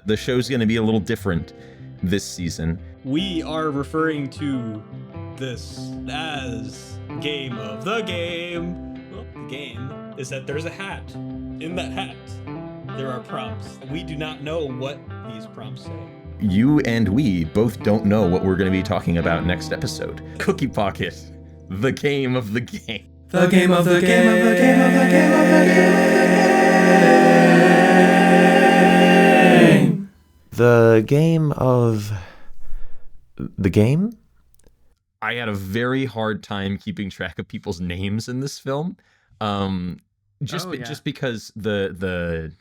The show's going to be a little different this season. We are referring to this as Game of the Game. Well, the game is that there's a hat. In that hat, there are prompts. We do not know what these prompts say. You and we both don't know what we're going to be talking about next episode. Cookie Pocket, the game of the game. The game of the game of the game of the game of the game. The game of the game? I had a very hard time keeping track of people's names in this film. Just because the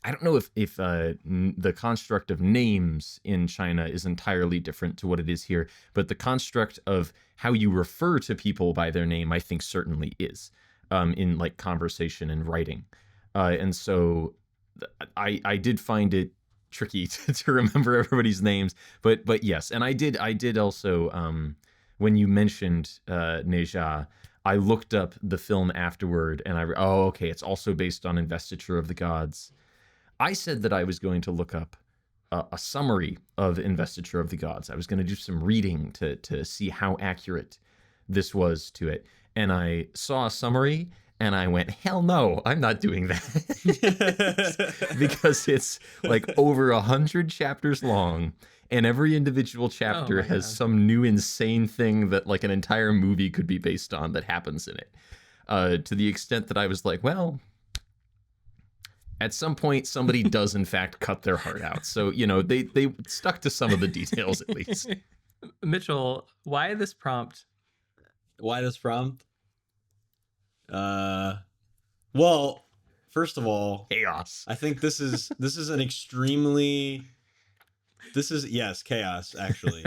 I don't know if the construct of names in China is entirely different to what it is here, but the construct of how you refer to people by their name, I think certainly is in like conversation and writing. And so I did find it tricky to remember everybody's names, but yes. And I did also, when you mentioned Neja, I looked up the film afterward and okay, it's also based on Investiture of the Gods. I said that I was going to look up a summary of Investiture of the Gods. I was going to do some reading to see how accurate this was to it. And I saw a summary and I went, hell no, I'm not doing that. Because it's like over 100 chapters long. And every individual chapter has some new insane thing that like an entire movie could be based on that happens in it. To the extent that I was like, well, at some point, somebody does, in fact, cut their heart out. So, you know, they stuck to some of the details, at least. Mitchell, why this prompt? Why this prompt? Well, first of all, chaos. I think this is an extremely... yes, chaos, actually.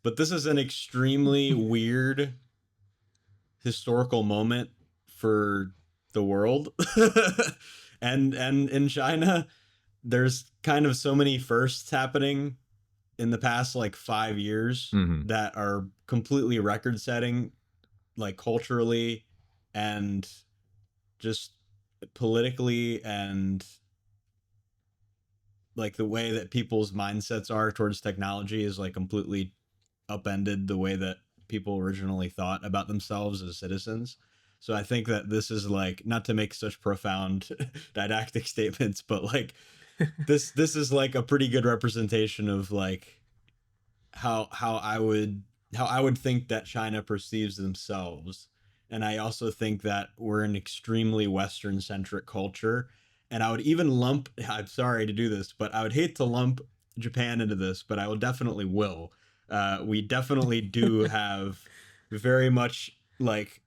But this is an extremely weird historical moment for the world. And in China, there's kind of so many firsts happening in the past like 5 years that are completely record setting, like culturally and just politically, and like the way that people's mindsets are towards technology is like completely upended the way that people originally thought about themselves as citizens. So I think that this is like, not to make such profound didactic statements, but like this is like a pretty good representation of like how I would think that China perceives themselves. And I also think that we're an extremely Western centric culture. And I would even I'm sorry to do this, but I would hate to lump Japan into this, but I will. We definitely do have very much like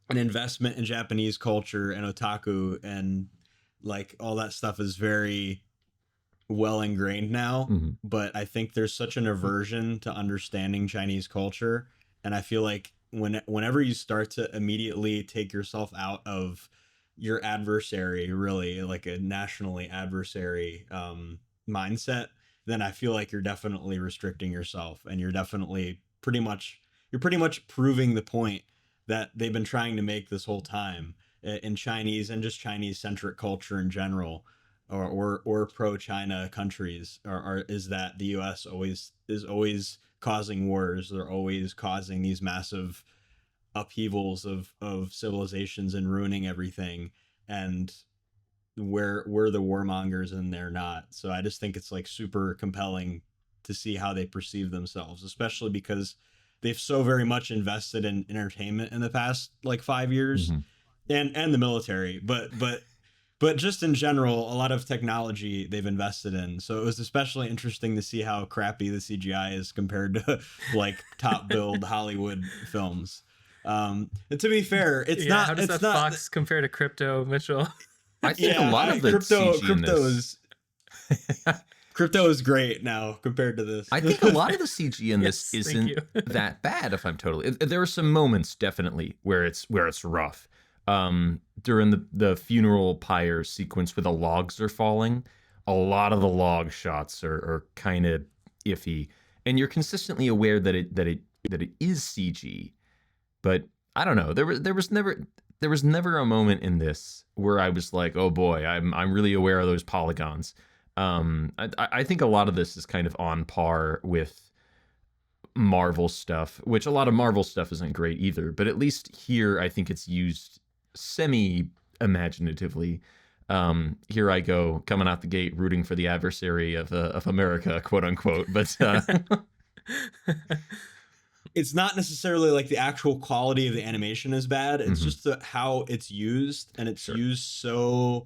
an investment in Japanese culture and otaku, and like all that stuff is very well ingrained now. But I think there's such an aversion to understanding Chinese culture. And I feel like whenever you start to immediately take yourself out of your adversary, really like a nationally adversary mindset, then I feel like you're definitely restricting yourself, and you're pretty much proving the point that they've been trying to make this whole time in Chinese and just Chinese centric culture in general, or pro-China countries, is that the US is always causing wars. They're always causing these massive upheavals of civilizations and ruining everything, and we're the warmongers and they're not. So I just think it's like super compelling to see how they perceive themselves, especially because they've so very much invested in entertainment in the past like 5 years, and the military, but just in general, a lot of technology they've invested in. So it was especially interesting to see how crappy the CGI is compared to like top build Hollywood films. And to be fair, it's not. How does that Fox compare to Crypto, Mitchell? I think a lot of the crypto is great now compared to this. I think a lot of the CG in this isn't that bad. If I'm totally, there are some moments definitely where it's rough. During the funeral pyre sequence where the logs are falling, a lot of the log shots are kind of iffy, and you're consistently aware that it is CG. But I don't know. There was never a moment in this where I was like, oh boy, I'm really aware of those polygons. I think a lot of this is kind of on par with Marvel stuff, which a lot of Marvel stuff isn't great either, but at least here I think it's used semi imaginatively. Here I go coming out the gate rooting for the adversary of America, quote unquote, but it's not necessarily like the actual quality of the animation is bad. It's just how it's used, and it's used so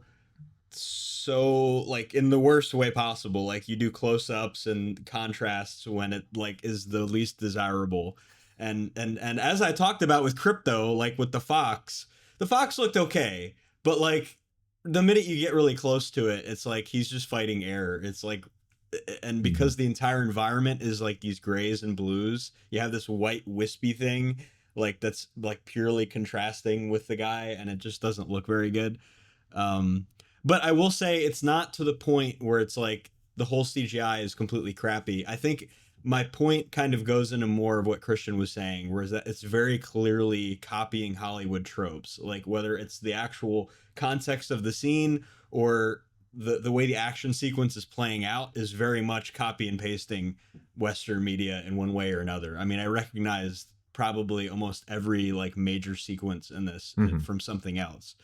like in the worst way possible. Like you do close-ups and contrasts when it like is the least desirable. And as I talked about with Crypto, like with the fox looked okay, but like the minute you get really close to it, it's like he's just fighting air. It's like, and because the entire environment is like these grays and blues, you have this white wispy thing like that's like purely contrasting with the guy, and it just doesn't look very good. But I will say it's not to the point where it's like the whole CGI is completely crappy. I think my point kind of goes into more of what Christian was saying, whereas that it's very clearly copying Hollywood tropes, like whether it's the actual context of the scene or the way the action sequence is playing out is very much copy and pasting Western media in one way or another. I mean, I recognized probably almost every like major sequence in this from something else.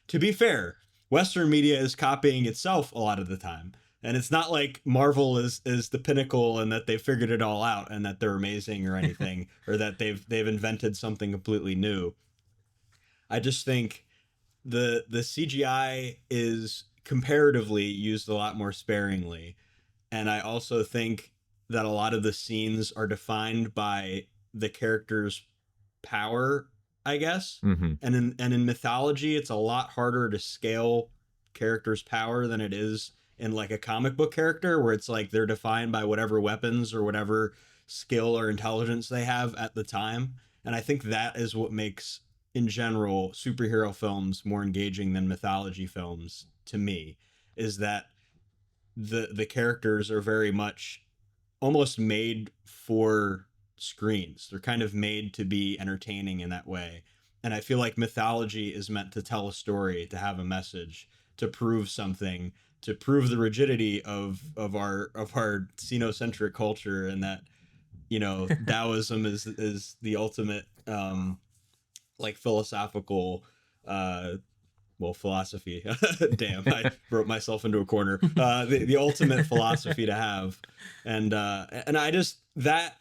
To be fair, Western media is copying itself a lot of the time. And it's not like Marvel is the pinnacle and that they figured it all out and that they're amazing or anything, or that they've invented something completely new. I just think the CGI is comparatively used a lot more sparingly. And I also think that a lot of the scenes are defined by the character's power, I guess. And in mythology, it's a lot harder to scale characters' power than it is in like a comic book character, where it's like they're defined by whatever weapons or whatever skill or intelligence they have at the time. And I think that is what makes, in general, superhero films more engaging than mythology films to me, is that the characters are very much almost made for screens. They're kind of made to be entertaining in that way. And I feel like mythology is meant to tell a story, to have a message, to prove something, to prove the rigidity of our xenocentric culture, and that, you know, Taoism is the ultimate like philosophical philosophy. Damn, I wrote myself into a corner. The ultimate philosophy to have. And I just that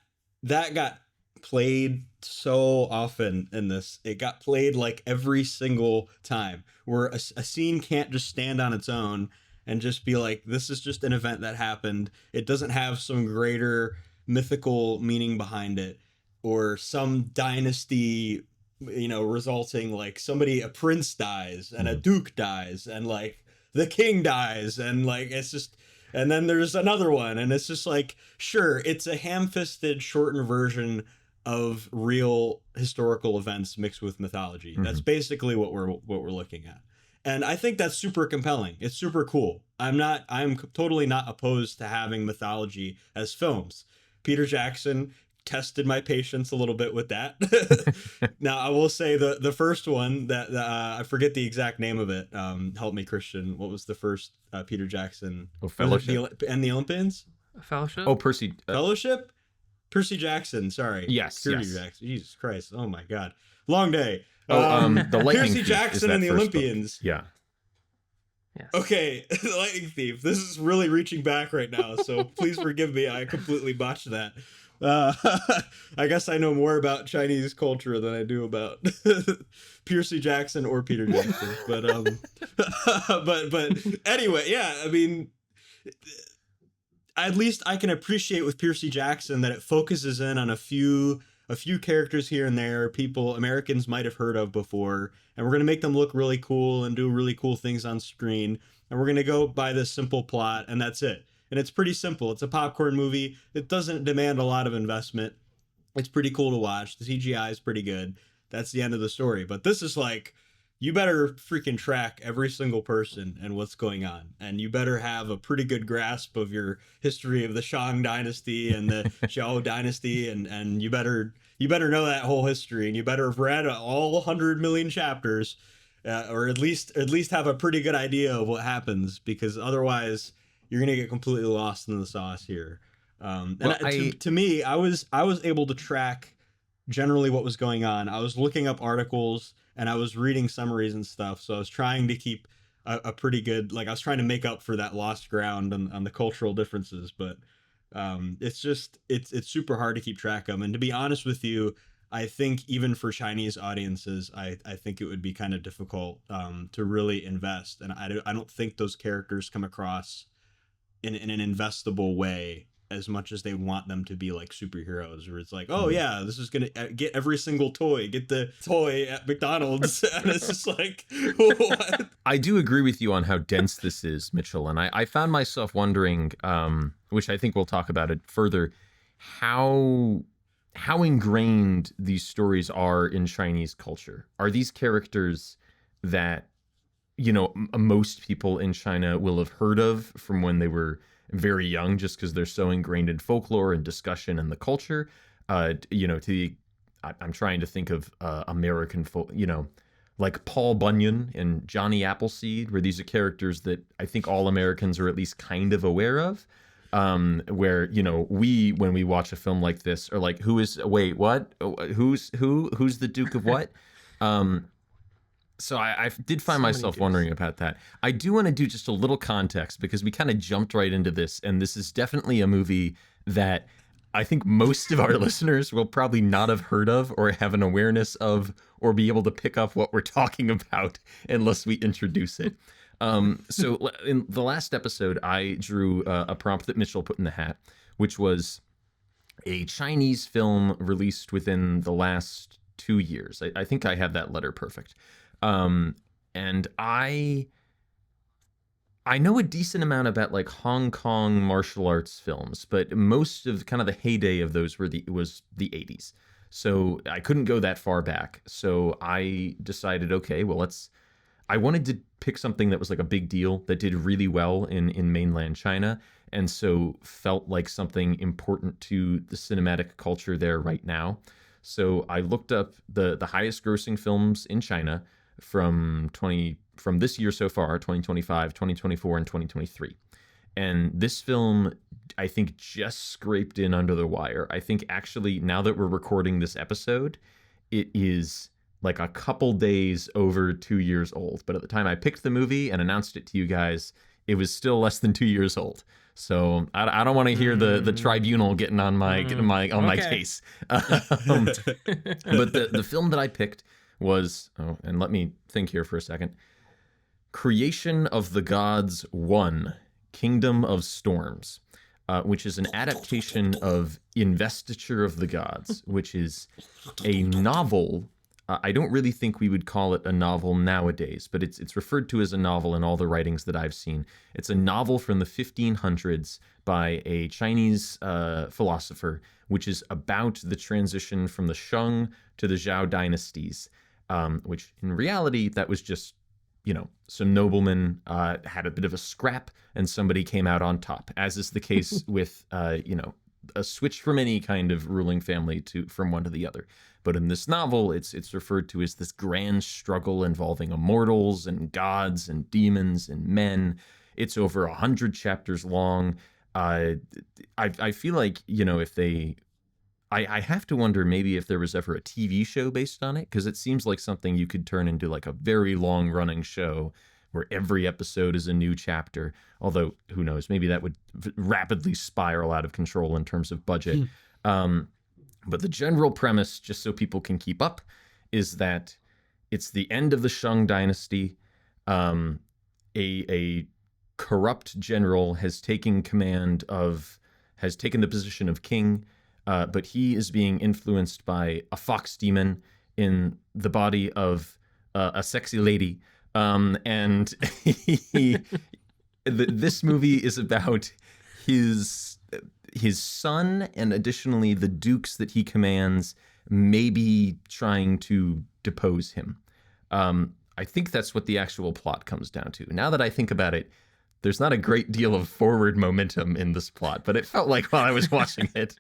got played so often in this. It got played like every single time, where a scene can't just stand on its own and just be like, this is just an event that happened. It doesn't have some greater mythical meaning behind it, or some dynasty, you know, resulting, like a prince dies and a duke dies and like the king dies, and like it's just, and then there's another one, and it's just like, sure, it's a ham-fisted shortened version of real historical events mixed with mythology. That's basically what we're looking at. And I think that's super compelling. It's super cool. I'm totally not opposed to having mythology as films. Peter Jackson tested my patience a little bit with that. Now, I will say the first one that I forget the exact name of it. Help me, Christian. What was the first Peter Jackson? Oh, Fellowship. And the Olympians? Fellowship? Oh, Percy. Fellowship? Percy Jackson, sorry. Yes. Percy Jackson. Jesus Christ. Oh my God. Long day. The Lightning Percy Thief Jackson and the Olympians. Book. Yeah. Yes. Okay, The Lightning Thief. This is really reaching back right now, so please forgive me. I completely botched that. I guess I know more about Chinese culture than I do about Percy Jackson or Peter Jackson. But anyway, yeah, I mean, at least I can appreciate with Percy Jackson that it focuses in on a few characters here and there, people Americans might have heard of before, and we're going to make them look really cool and do really cool things on screen, and we're going to go by this simple plot, and that's it. And it's pretty simple. It's a popcorn movie. It doesn't demand a lot of investment. It's pretty cool to watch. The CGI is pretty good. That's the end of the story. But this is like, you better freaking track every single person and what's going on. And you better have a pretty good grasp of your history of the Shang dynasty and the Zhou dynasty. And you better know that whole history. And you better have read all 100 million chapters, or at least have a pretty good idea of what happens, because otherwise you're gonna get completely lost in the sauce here. Well, To me, I was able to track generally what was going on. I was looking up articles and I was reading summaries and stuff. So I was trying to keep a pretty good, like I was trying to make up for that lost ground on the cultural differences. But it's super hard to keep track of. And to be honest with you, I think even for Chinese audiences, I think it would be kind of difficult to really invest. And I don't think those characters come across in an investable way as much as they want them to be like superheroes, where it's like, oh yeah, this is gonna get every single toy, get the toy at McDonald's. And it's just like, what? I do agree with you on how dense this is, Mitchell, and I found myself wondering, which I think we'll talk about it further, how ingrained these stories are in Chinese culture. Are these characters that, you know, most people in China will have heard of from when they were very young, just because they're so ingrained in folklore and discussion and the culture? You know, I'm trying to think of American folk, you know, like Paul Bunyan and Johnny Appleseed, where these are characters that I think all Americans are at least kind of aware of. Where, you know, when we watch a film like this, are like, who's the Duke of what? So I did find myself wondering about that. I do want to do just a little context, because we kind of jumped right into this, and this is definitely a movie that I think most of our listeners will probably not have heard of or have an awareness of or be able to pick up what we're talking about unless we introduce it. So in the last episode, I drew a prompt that Mitchell put in the hat, which was a Chinese film released within the last 2 years. I think I have that letter perfect. And I know a decent amount about like Hong Kong martial arts films, but most of kind of the heyday of those was the 80s. So I couldn't go that far back. So I decided, okay, well, I wanted to pick something that was like a big deal, that did really well in mainland China, and so felt like something important to the cinematic culture there right now. So I looked up the highest grossing films in China from this year so far, 2025, 2024, and 2023. And this film, I think, just scraped in under the wire. I think actually, now that we're recording this episode, it is like a couple days over 2 years old. But at the time I picked the movie and announced it to you guys, it was still less than 2 years old. So I don't want to hear the tribunal getting on my case. But the film that I picked was, and let me think here for a second, Creation of the Gods 1, Kingdom of Storms, which is an adaptation of Investiture of the Gods, which is a novel. I don't really think we would call it a novel nowadays, but it's referred to as a novel in all the writings that I've seen. It's a novel from the 1500s by a Chinese philosopher, which is about the transition from the Shang to the Zhao dynasties, which in reality, that was just, you know, some noblemen had a bit of a scrap and somebody came out on top, as is the case with, you know, a switch from any kind of ruling family from one to the other. But in this novel, it's referred to as this grand struggle involving immortals and gods and demons and men. It's over 100 chapters long. I feel like, you know, I have to wonder maybe if there was ever a TV show based on it, because it seems like something you could turn into like a very long running show where every episode is a new chapter. Although, who knows, maybe that would rapidly spiral out of control in terms of budget. But the general premise, just so people can keep up, is that it's the end of the Shang dynasty. A corrupt general has taken the position of king, but he is being influenced by a fox demon in the body of a sexy lady. And this movie is about his son, and additionally the dukes that he commands, maybe trying to depose him. I think that's what the actual plot comes down to. Now that I think about it, there's not a great deal of forward momentum in this plot, but it felt like while I was watching it.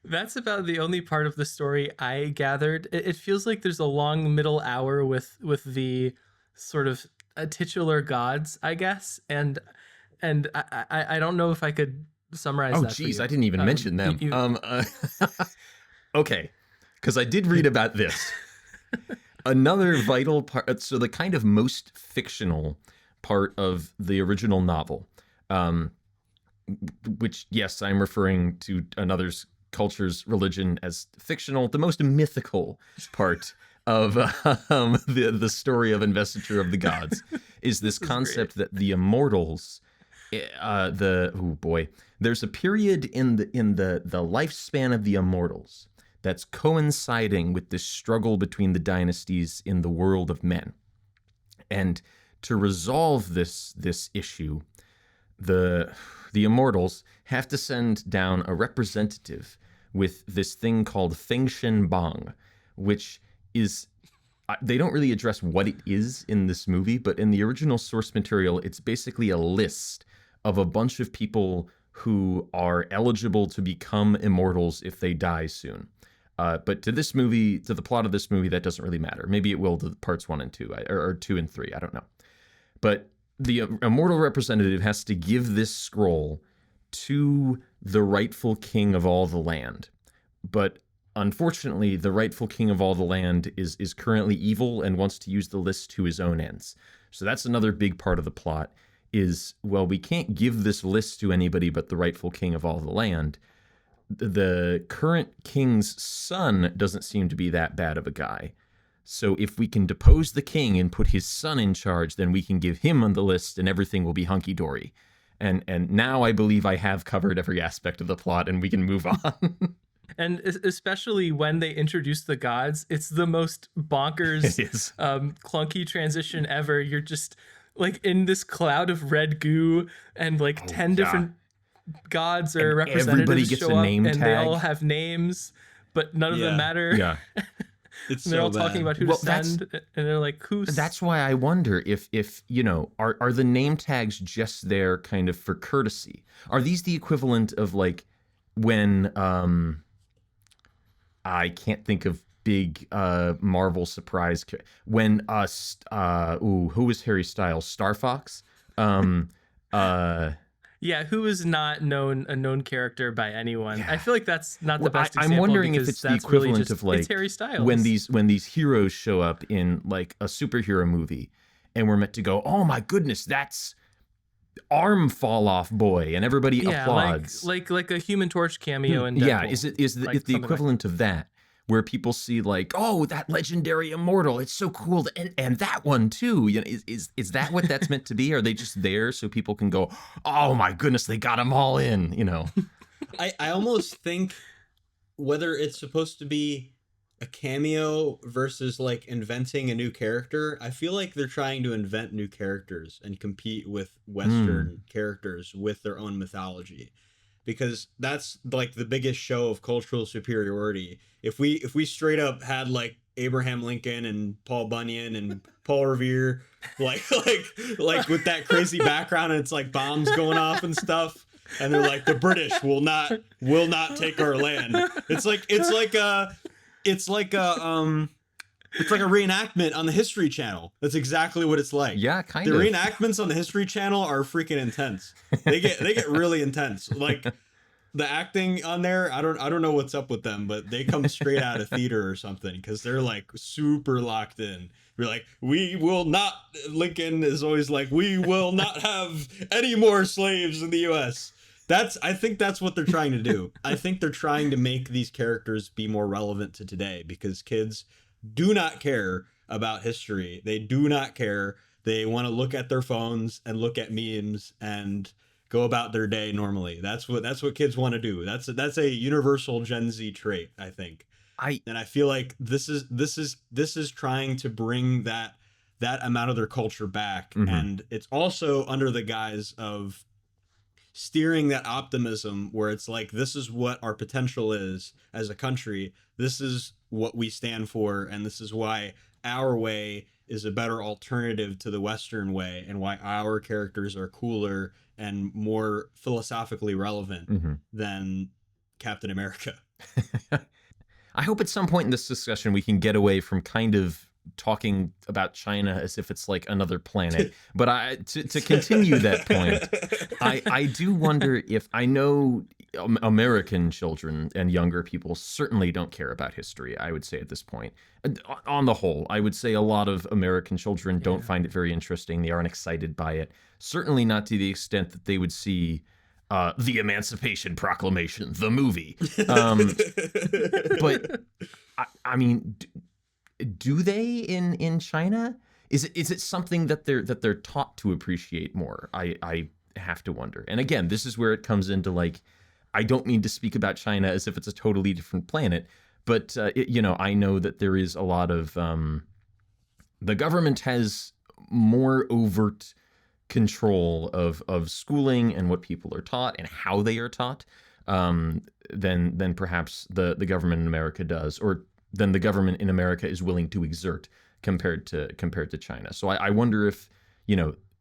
That's about the only part of the story I gathered. It feels like there's a long middle hour with the sort of titular gods, I guess, and I don't know if I could summarize Oh, that for geez, you. I didn't even mention them. Okay, because I did read about this. Another vital part, so the kind of most fictional part of the original novel, which, yes, I'm referring to another's culture's religion as fictional, the most mythical part of the story of investiture of the gods is this concept that the immortals, oh boy, there's a period in the lifespan of the immortals that's coinciding with this struggle between the dynasties in the world of men. And to resolve this issue, the immortals have to send down a representative with this thing called Fengshen Bang, which is, they don't really address what it is in this movie, but in the original source material, it's basically a list of a bunch of people who are eligible to become immortals if they die soon. But to this movie, to the plot of this movie, that doesn't really matter. Maybe it will to parts 1 and 2, or 2 and 3, I don't know. But the immortal representative has to give this scroll to the rightful king of all the land. But unfortunately, the rightful king of all the land is currently evil and wants to use the list to his own ends. So that's another big part of the plot is, well, we can't give this list to anybody but the rightful king of all the land. The current king's son doesn't seem to be that bad of a guy. So if we can depose the king and put his son in charge, then we can give him on the list and everything will be hunky-dory. And now I believe I have covered every aspect of the plot and we can move on. And especially when they introduce the gods, it's the most bonkers, clunky transition ever. You're just like in this cloud of red goo and like 10 different gods or representatives everybody gets show a up name and tag. they all have names, but none of them matter. Yeah. It's they're so all bad. talking about who to send, and they're like, who's... That's why I wonder if you know, are the name tags just there kind of for courtesy? Are these the equivalent of like when I can't think of big Marvel surprise when who was Harry Styles? Star Fox? Yeah, who is not a known character by anyone. Yeah. I feel like that's not the best example. I'm wondering if because it's the that's really equivalent just, of like it's Harry Styles. when these heroes show up in like a superhero movie, and we're meant to go, oh my goodness, that's arm fall off boy, and everybody applauds. like a Human Torch cameo in Deadpool. Yeah, is the equivalent of that? Where people see like, oh, that legendary immortal, it's so cool, and that one too. You know, is that what that's meant to be? Are they just there so people can go, oh my goodness, they got them all in? You know, I almost think whether it's supposed to be a cameo versus like inventing a new character, I feel like they're trying to invent new characters and compete with Western characters with their own mythology. Because that's like the biggest show of cultural superiority. If we straight up had like Abraham Lincoln and Paul Bunyan and Paul Revere, like with that crazy background, and it's like bombs going off and stuff, and they're like, the British will not take our land. It's like a reenactment on the History Channel. That's exactly what it's like. Yeah, kind of. The reenactments on the History Channel are freaking intense. They get really intense. Like the acting on there, I don't know what's up with them, but they come straight out of theater or something because they're like super locked in. You're like, we will not. Lincoln is always like, we will not have any more slaves in the U.S. I think that's what they're trying to do. I think they're trying to make these characters be more relevant to today because kids do not care about history. They do not care. They want to look at their phones and look at memes and go about their day normally. That's what kids want to do. That's a universal Gen Z trait, I think. And I feel like this is trying to bring that amount of their culture back. Mm-hmm. And it's also under the guise of steering that optimism where it's like, this is what our potential is as a country. This is what we stand for. And this is why our way is a better alternative to the Western way and why our characters are cooler and more philosophically relevant than Captain America. I hope at some point in this discussion we can get away from kind of talking about China as if it's like another planet. But to continue that point, I do wonder if, I know American children and younger people certainly don't care about history, I would say at this point. On the whole, I would say a lot of American children don't find it very interesting. They aren't excited by it. Certainly not to the extent that they would see the Emancipation Proclamation, the movie. But I mean, do they in China? Is it something that they're taught to appreciate more? I have to wonder. And again, this is where it comes into like, I don't mean to speak about China as if it's a totally different planet, but I know that there is a lot of the government has more overt control of schooling and what people are taught and how they are taught than perhaps the government in America does, or than the government in America is willing to exert compared to China. So I wonder if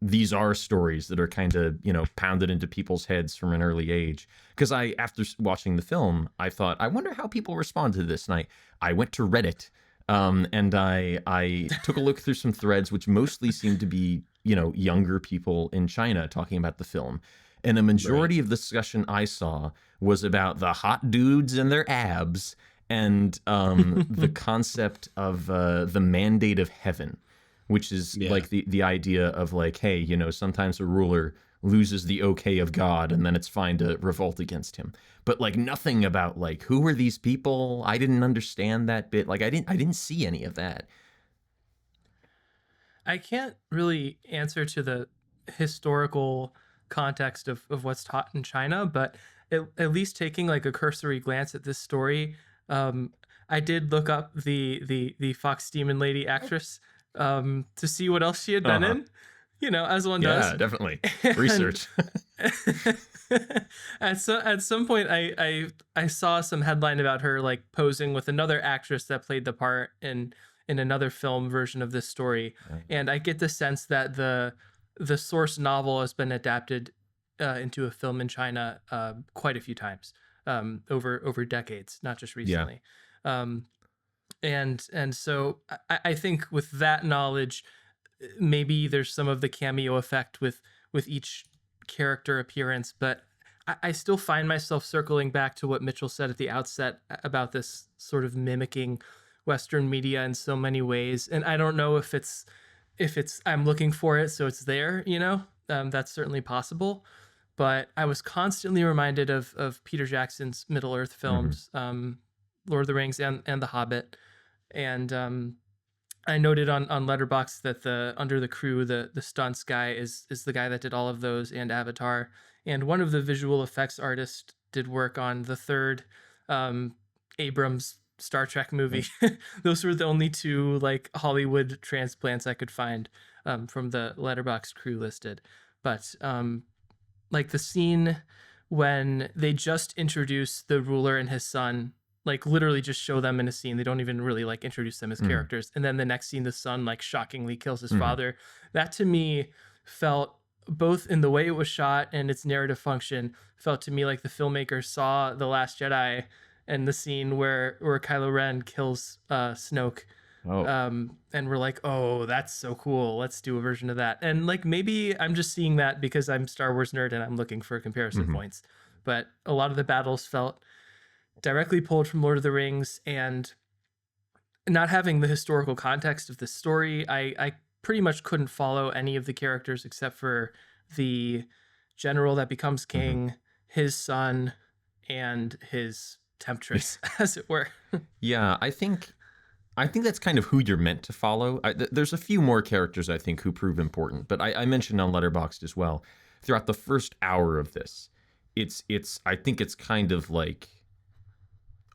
these are stories that are kind of pounded into people's heads from an early age. Because after watching the film, I thought, I wonder how people respond to this, and I went to Reddit. And I took a look through some threads, which mostly seemed to be, younger people in China talking about the film. And a majority of the discussion I saw was about the hot dudes and their abs and the concept of the mandate of heaven, which is like the idea of like, hey, sometimes a ruler loses the okay of God and then it's fine to revolt against him. But like nothing about like, who are these people? I didn't understand that bit. Like I didn't see any of that. I can't really answer to the historical context of what's taught in China, but at least taking like a cursory glance at this story, I did look up the Fox Demon Lady actress to see what else she had been in, as one does. Yeah, definitely. Research. At some point, I saw some headline about her like posing with another actress that played the part in another film version of this story, and I get the sense that the source novel has been adapted into a film in China quite a few times over decades, not just recently. And so I think with that knowledge, maybe there's some of the cameo effect with each character appearance, but I still find myself circling back to what Mitchell said at the outset about this sort of mimicking Western media in so many ways. And I don't know if it's I'm looking for it, so it's there, that's certainly possible. But I was constantly reminded of Peter Jackson's Middle Earth films, Lord of the Rings and The Hobbit. And I noted on Letterboxd that the Under the Crew, the stunts guy is the guy that did all of those and Avatar. And one of the visual effects artists did work on the third Abrams Star Trek movie. Those were the only two like Hollywood transplants I could find from the Letterboxd crew listed. But like the scene when they just introduce the ruler and his son, like literally just show them in a scene. They don't even really like introduce them as characters. And then the next scene, the son like shockingly kills his father. That to me felt, both in the way it was shot and its narrative function, felt to me like the filmmaker saw The Last Jedi and the scene where Kylo Ren kills Snoke. And we're like, oh, that's so cool. Let's do a version of that. And like, maybe I'm just seeing that because I'm Star Wars nerd and I'm looking for comparison points. But a lot of the battles felt directly pulled from Lord of the Rings, and not having the historical context of the story, I pretty much couldn't follow any of the characters except for the general that becomes king, his son, and his temptress, as it were. Yeah, I think that's kind of who you're meant to follow. There's a few more characters I think who prove important, but I mentioned on Letterboxd as well. Throughout the first hour of this, I think it's kind of like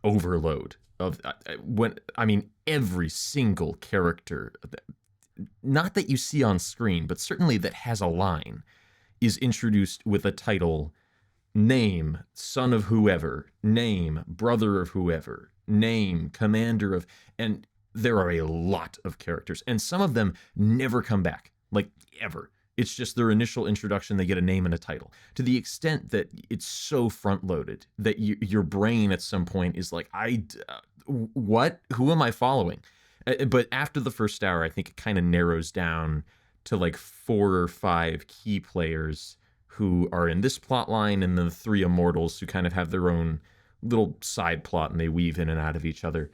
overload of every single character, not that you see on screen, but certainly that has a line, is introduced with a title, name son of whoever, name brother of whoever, name commander of, and there are a lot of characters, and some of them never come back, like ever. It's just their initial introduction. They get a name and a title, to the extent that it's so front loaded that your brain at some point is like, what? Who am I following? But after the first hour, I think it kind of narrows down to like 4 or 5 key players who are in this plot line, and then the 3 immortals who kind of have their own little side plot, and they weave in and out of each other.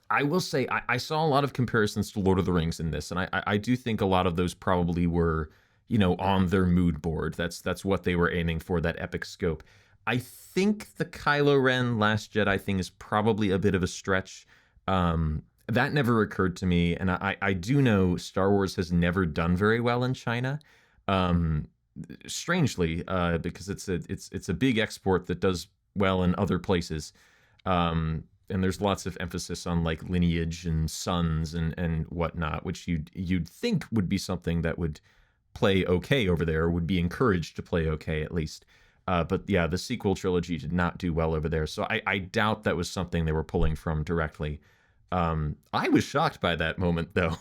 I will say I saw a lot of comparisons to Lord of the Rings in this, and I do think a lot of those probably were, on their mood board. That's what they were aiming for, that epic scope. I think the Kylo Ren Last Jedi thing is probably a bit of a stretch. That never occurred to me, and I do know Star Wars has never done very well in China. Strangely, because it's a big export that does well in other places. And there's lots of emphasis on like lineage and sons and whatnot, which you'd think would be something that would play okay over there, or would be encouraged to play okay at least. But yeah, the sequel trilogy did not do well over there, so I doubt that was something they were pulling from directly. I was shocked by that moment though.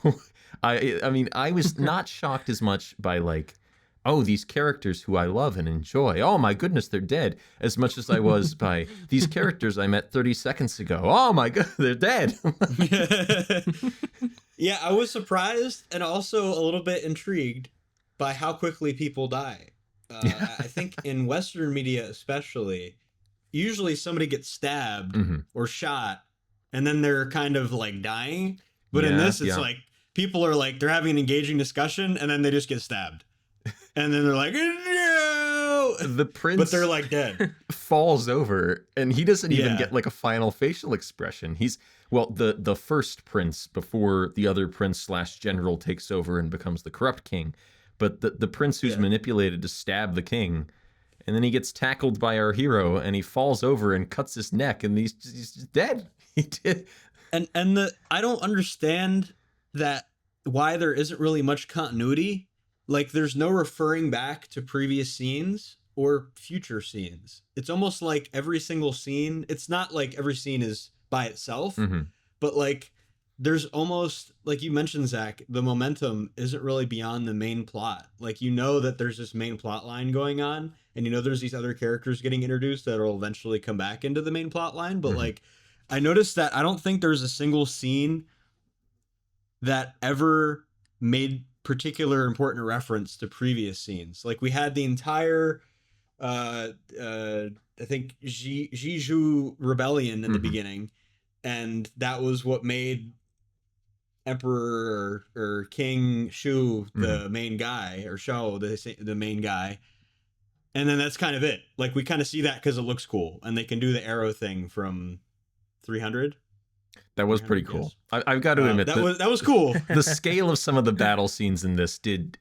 I mean, I was not shocked as much by like, oh, these characters who I love and enjoy, oh my goodness, they're dead, as much as I was by these characters I met 30 seconds ago. Oh my god, they're dead. Yeah, I was surprised and also a little bit intrigued by how quickly people die. I think in Western media especially, usually somebody gets stabbed or shot and then they're kind of like dying. But in this, it's like people are like, they're having an engaging discussion and then they just get stabbed. And then they're like, no! The prince, but they're like dead, falls over, and he doesn't even get like a final facial expression. He's, well, the first prince before the other prince / general takes over and becomes the corrupt king. But the prince who's manipulated to stab the king, and then he gets tackled by our hero, and he falls over and cuts his neck, and he's just dead. He did. And I don't understand that, why there isn't really much continuity. Like, there's no referring back to previous scenes or future scenes. It's almost like every single scene, it's not like every scene is by itself, but like there's almost, like you mentioned, Zach, the momentum isn't really beyond the main plot. Like, that there's this main plot line going on, and there's these other characters getting introduced that will eventually come back into the main plot line. But like, I noticed that I don't think there's a single scene that ever made particular important reference to previous scenes. Like, we had the entire I think Jeju rebellion in the beginning, and that was what made Emperor or King Shu the main guy, or Shao the main guy. And then that's kind of it. Like, we kind of see that because it looks cool, and they can do the arrow thing from 300. That was pretty cool. I've got to admit that was cool. The scale of some of the battle scenes in this did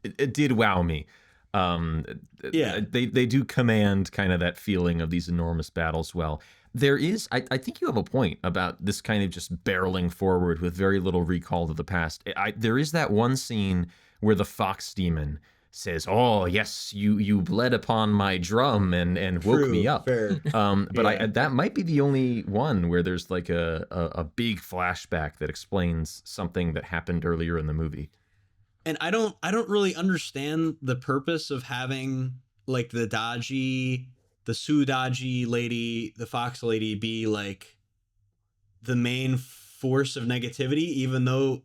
wow me. They do command kind of that feeling of these enormous battles well. There is, I think you have a point about this kind of just barreling forward with very little recall to the past. There is that one scene where the fox demon says, "Oh yes, you bled upon my drum and woke me up." Fair. But that might be the only one where there's like a big flashback that explains something that happened earlier in the movie. And I don't really understand the purpose of having like the Sudaji lady, the fox lady, be like the main force of negativity, even though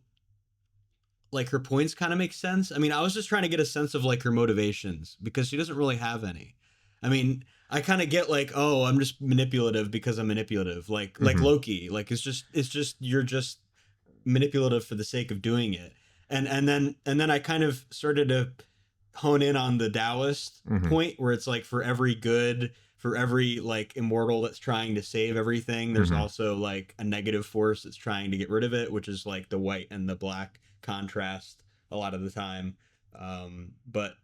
like her points kind of make sense. I mean, I was just trying to get a sense of like her motivations, because she doesn't really have any. I mean, I kind of get like, oh, I'm just manipulative because I'm manipulative. Like Loki, like it's just you're just manipulative for the sake of doing it. And then I kind of started to hone in on the Taoist point, where it's like for every like immortal that's trying to save everything, there's also like a negative force that's trying to get rid of it, which is like the white and the black contrast a lot of the time. But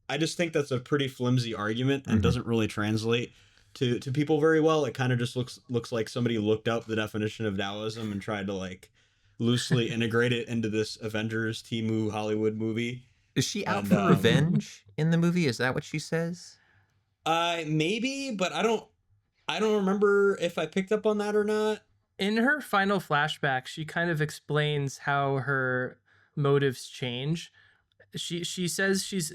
I just think that's a pretty flimsy argument and doesn't really translate to people very well. It kind of just looks like somebody looked up the definition of Taoism and tried to like loosely integrate it into this Avengers Temu Hollywood movie. Is she out for revenge in the movie? Is that what she says? Maybe, but I don't remember if I picked up on that or not. In her final flashback, she kind of explains how her motives change. She says she's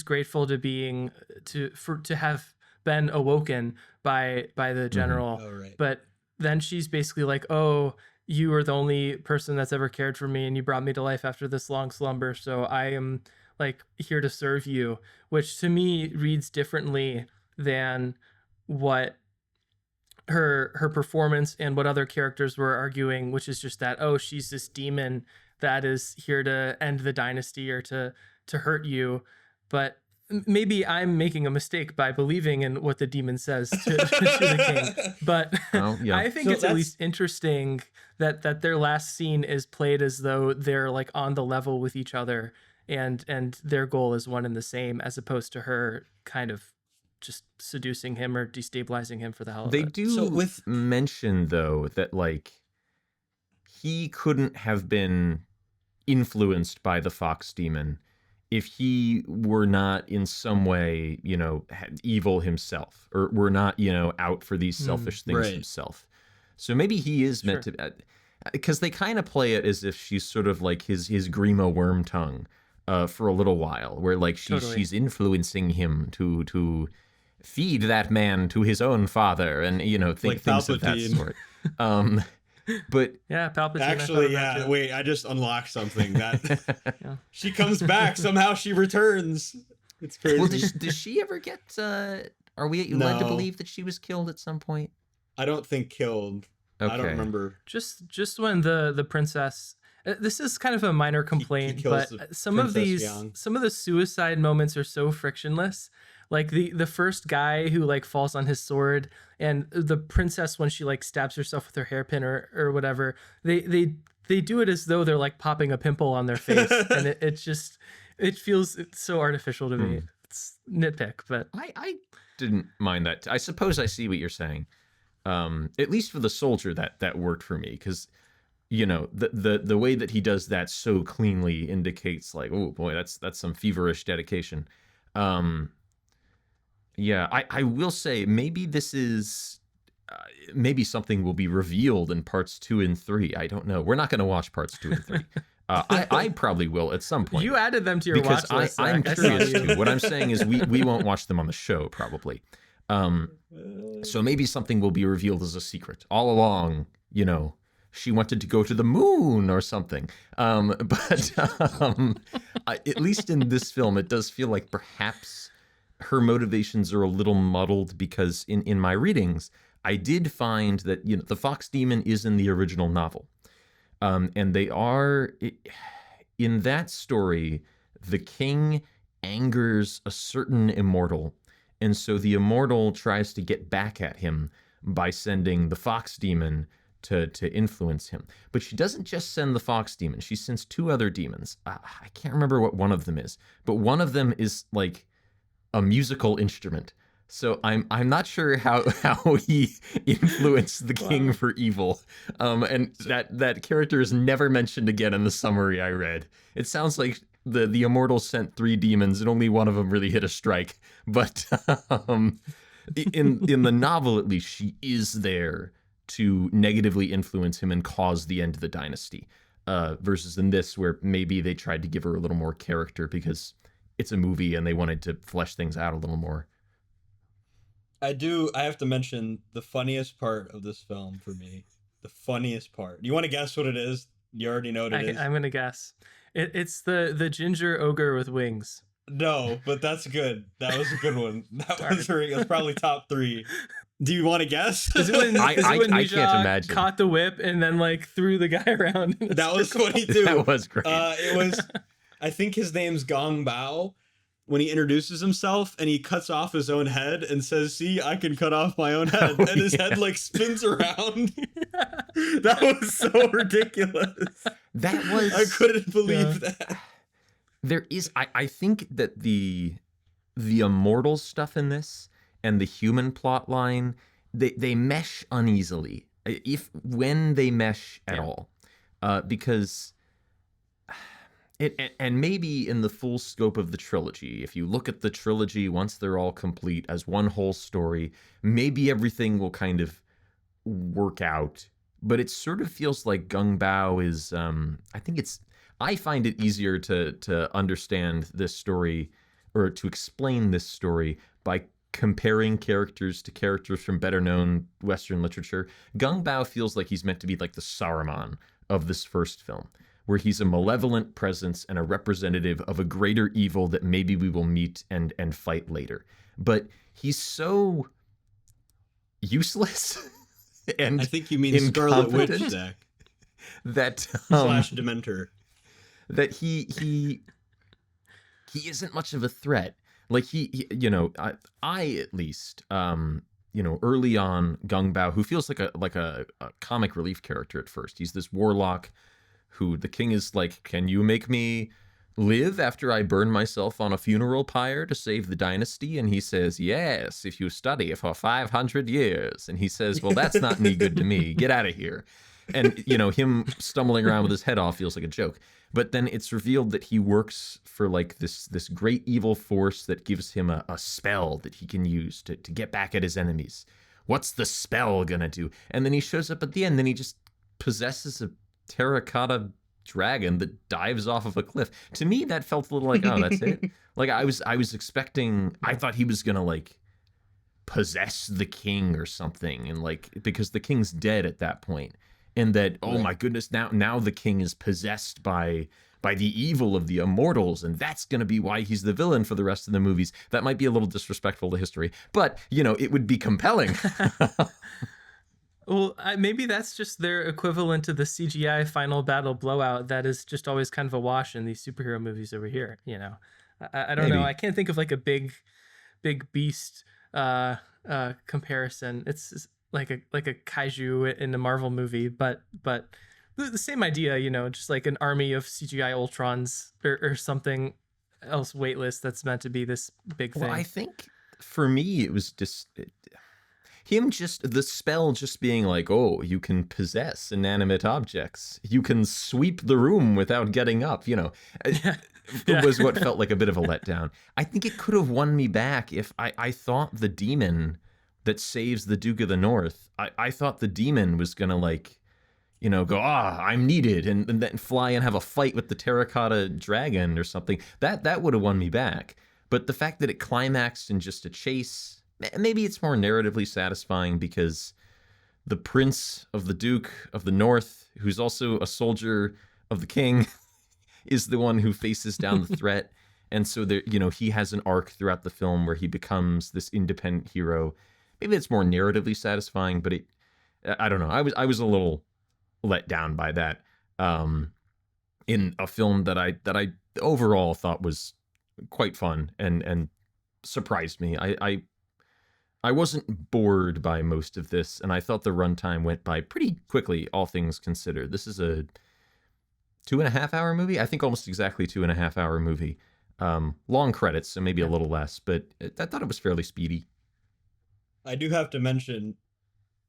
grateful to have been awoken by the general, but then she's basically like, oh, you are the only person that's ever cared for me, and you brought me to life after this long slumber. So I am like here to serve you, which to me reads differently than what her performance and what other characters were arguing, which is just that, oh, she's this demon that is here to end the dynasty or to hurt you. But maybe I'm making a mistake by believing in what the demon says to the king. But I think it's at least interesting that their last scene is played as though they're like on the level with each other, and their goal is one and the same, as opposed to her kind of just seducing him or destabilizing him for the hell of it. They do mention, though, that like he couldn't have been influenced by the fox demon if he were not in some way, evil himself, or were not, out for these selfish things himself. So maybe he is meant to, because they kind of play it as if she's sort of like his Grima worm tongue for a little while, where like she's influencing him to feed that man to his own father, and like things of that sort. But yeah, Palpatine. Actually, yeah. Wait, I just unlocked something. That she comes back somehow. She returns. It's crazy. Well, does she ever get? Are we led to believe that she was killed at some point? I don't think killed. Okay. I don't remember. Just when the princess. This is kind of a minor complaint, but some of the suicide moments are so frictionless. Like the first guy who like falls on his sword, and the princess when she like stabs herself with her hairpin or whatever, they do it as though they're like popping a pimple on their face, and it feels so artificial to me. It's nitpick, but I didn't mind that. I suppose I see what you're saying. At least for the soldier, that worked for me, because the way that he does that so cleanly indicates like, oh boy, that's some feverish dedication. Yeah, I will say maybe this is maybe something will be revealed in parts 2 and 3. I don't know. We're not going to watch parts 2 and 3. I probably will at some point. You added them to your watch list. I'm curious too. What I'm saying is we won't watch them on the show probably. So maybe something will be revealed as a secret all along. She wanted to go to the moon or something. But at least in this film, it does feel like perhaps her motivations are a little muddled, because in my readings, I did find that the fox demon is in the original novel, and they are in that story. The king angers a certain immortal, and so the immortal tries to get back at him by sending the fox demon to influence him. But she doesn't just send the fox demon; she sends 2 other demons. I can't remember what one of them is, but one of them is like a musical instrument. So I'm not sure how he influenced the king for evil. And that character is never mentioned again in the summary I read. It sounds like the immortal sent 3 demons and only one of them really hit a strike. But in the novel, at least, she is there to negatively influence him and cause the end of the dynasty. Versus in this, where maybe they tried to give her a little more character because it's a movie and they wanted to flesh things out a little more. I have to mention the funniest part of this film for me. The funniest part. Do you want to guess what it is? You already know what it is. I'm going to guess. It's the ginger ogre with wings. No, but that's good. That was a good one. That was probably top 3. Do you want to guess? Is it when I can't imagine. Caught the whip and then like threw the guy around? That was funny too. That was great. It was... I think his name's Gong Bao, when he introduces himself and he cuts off his own head and says, "See, I can cut off my own head." And his head like spins around. That was so ridiculous. I couldn't believe that. There is, I think that the immortal stuff in this and the human plot line, they mesh uneasily, when they mesh at all, because and maybe in the full scope of the trilogy, if you look at the trilogy once they're all complete as one whole story, maybe everything will kind of work out. But it sort of feels like Gung Bao is, I find it easier to understand this story or to explain this story by comparing characters to characters from better known Western literature, Gung Bao feels like he's meant to be like the Saruman of this first film, where he's a malevolent presence and a representative of a greater evil that maybe we will meet and fight later. But he's so useless and I think you mean Scarlet Witch, Zach. That slash Dementor. That he isn't much of a threat. Like he you know, I at least, you know, early on, Gung Bao, who feels like a comic relief character at first. He's this warlock who the king is like, can you make me live after I burn myself on a funeral pyre to save the dynasty? And he says, yes, if you study for 500 years. And he says, well, that's not any good to me. Get out of here. And, you know, him stumbling around with his head off feels like a joke. But then it's revealed that he works for like this great evil force that gives him a spell that he can use to get back at his enemies. What's the spell gonna do? And then he shows up at the end and he just possesses a terracotta dragon that dives off of a cliff. To me, that felt a little like, oh, that's it. Like I was expecting, I thought he was gonna like possess the king or something, and like, because the king's dead at that point. And that, oh my goodness, now the king is possessed by the evil of the immortals, and that's going to be why he's the villain for the rest of the movies. That might be a little disrespectful to history, but, you know, it would be compelling. Well, maybe that's just their equivalent to the CGI final battle blowout that is just always kind of a wash in these superhero movies over here, you know? I don't know. I can't think of like a big beast comparison. It's like a kaiju in a Marvel movie, but the same idea, you know, just like an army of CGI Ultrons or something else weightless that's meant to be this big thing. Well, I think for me it was just him, just the spell just being like, oh, you can possess inanimate objects, you can sweep the room without getting up, you know. It was what felt like a bit of a letdown. I think it could have won me back if I thought the demon that saves the Duke of the North, I thought the demon was gonna like, you know, go, I'm needed, and then fly and have a fight with the terracotta dragon or something. That would have won me back. But the fact that it climaxed in just a chase, maybe it's more narratively satisfying because the prince of the Duke of the North, who's also a soldier of the king, is the one who faces down the threat. And so there, you know, he has an arc throughout the film where he becomes this independent hero. Maybe it's more narratively satisfying, but I don't know. I was a little let down by that in a film that I overall thought was quite fun and surprised me. I wasn't bored by most of this, and I thought the runtime went by pretty quickly, all things considered. This is a 2.5 hour movie. I think almost exactly 2.5 hour movie. Long credits, so maybe a little less, but I thought it was fairly speedy. I do have to mention,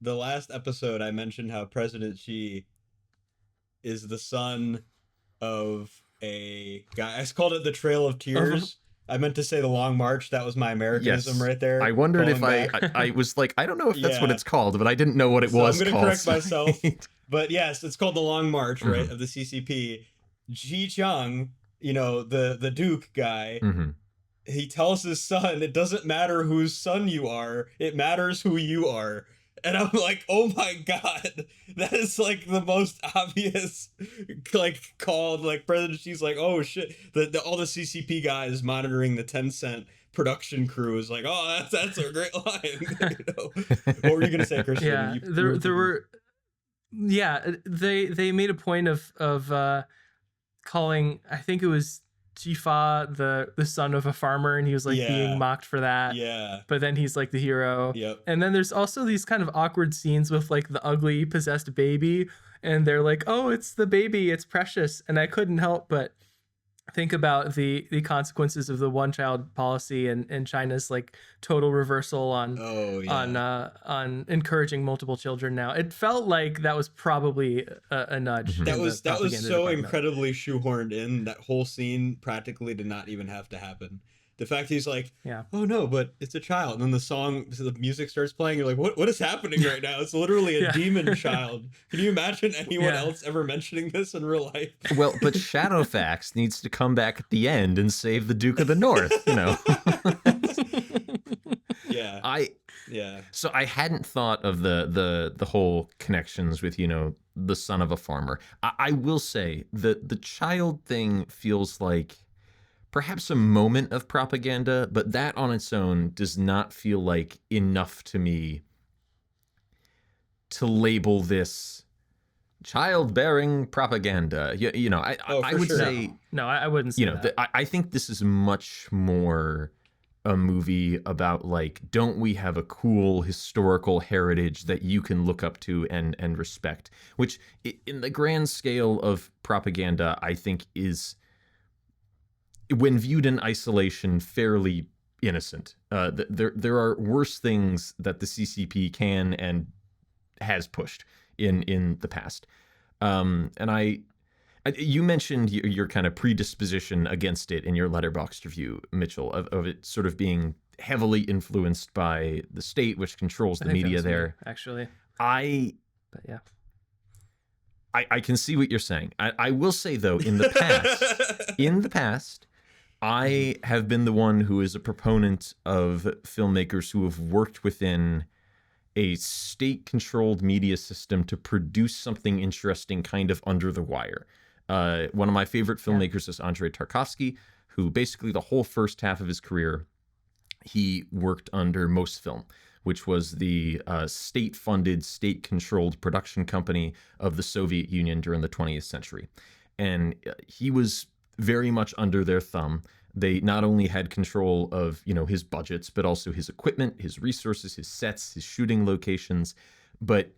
the last episode I mentioned how President Xi is the son of a guy. I called it the Trail of Tears. I meant to say the Long March. That was my Americanism right there. I wondered if I was like, I don't know if that's what it's called, but I didn't know what it was called. I'm going to correct myself. But yes, it's called the Long March, right, of the CCP. Xi Chang, you know, the Duke guy, he tells his son, it doesn't matter whose son you are, it matters who you are. And I'm like, oh my God, that is like the most obvious, like, called, like, President Xi's like, oh shit, all the CCP guys monitoring the Tencent production crew is like, oh, that's a great line. You know? What were you gonna say, Christian? Yeah, there were, yeah, they made a point of calling, I think it was Jifa the son of a farmer, and he was like being mocked for that. Yeah. But then he's like the hero. Yep. And then there's also these kind of awkward scenes with like the ugly possessed baby, and they're like, oh, it's the baby, it's precious. And I couldn't help but think about the consequences of the one child policy and China's like total reversal on encouraging multiple children now. It felt like that was probably a nudge. That was so incredibly shoehorned in. That whole scene practically did not even have to happen. The fact he's like, oh no, but it's a child. And then the music starts playing. You're like, what is happening right now? It's literally a demon child. Can you imagine anyone else ever mentioning this in real life? Well, but Shadowfax needs to come back at the end and save the Duke of the North, you know. Yeah. So I hadn't thought of the whole connections with, the son of a farmer. I will say that the child thing feels like perhaps a moment of propaganda, but that on its own does not feel like enough to me to label this childbearing propaganda. I would sure. say No, I wouldn't say that. I think this is much more a movie about like, don't we have a cool historical heritage that you can look up to and respect, which in the grand scale of propaganda, I think is, when viewed in isolation, fairly innocent. There are worse things that the CCP can and has pushed in the past. And you mentioned your kind of predisposition against it in your Letterboxd review, Mitchell, of it sort of being heavily influenced by the state, which controls the media there. Actually, I yeah. I can see what you're saying. I will say though, in the past, I have been the one who is a proponent of filmmakers who have worked within a state-controlled media system to produce something interesting kind of under the wire. One of my favorite filmmakers is Andrei Tarkovsky, who basically the whole first half of his career, he worked under Mosfilm, which was the state-funded, state-controlled production company of the Soviet Union during the 20th century. And he was very much under their thumb. They not only had control of, his budgets, but also his equipment, his resources, his sets, his shooting locations. But,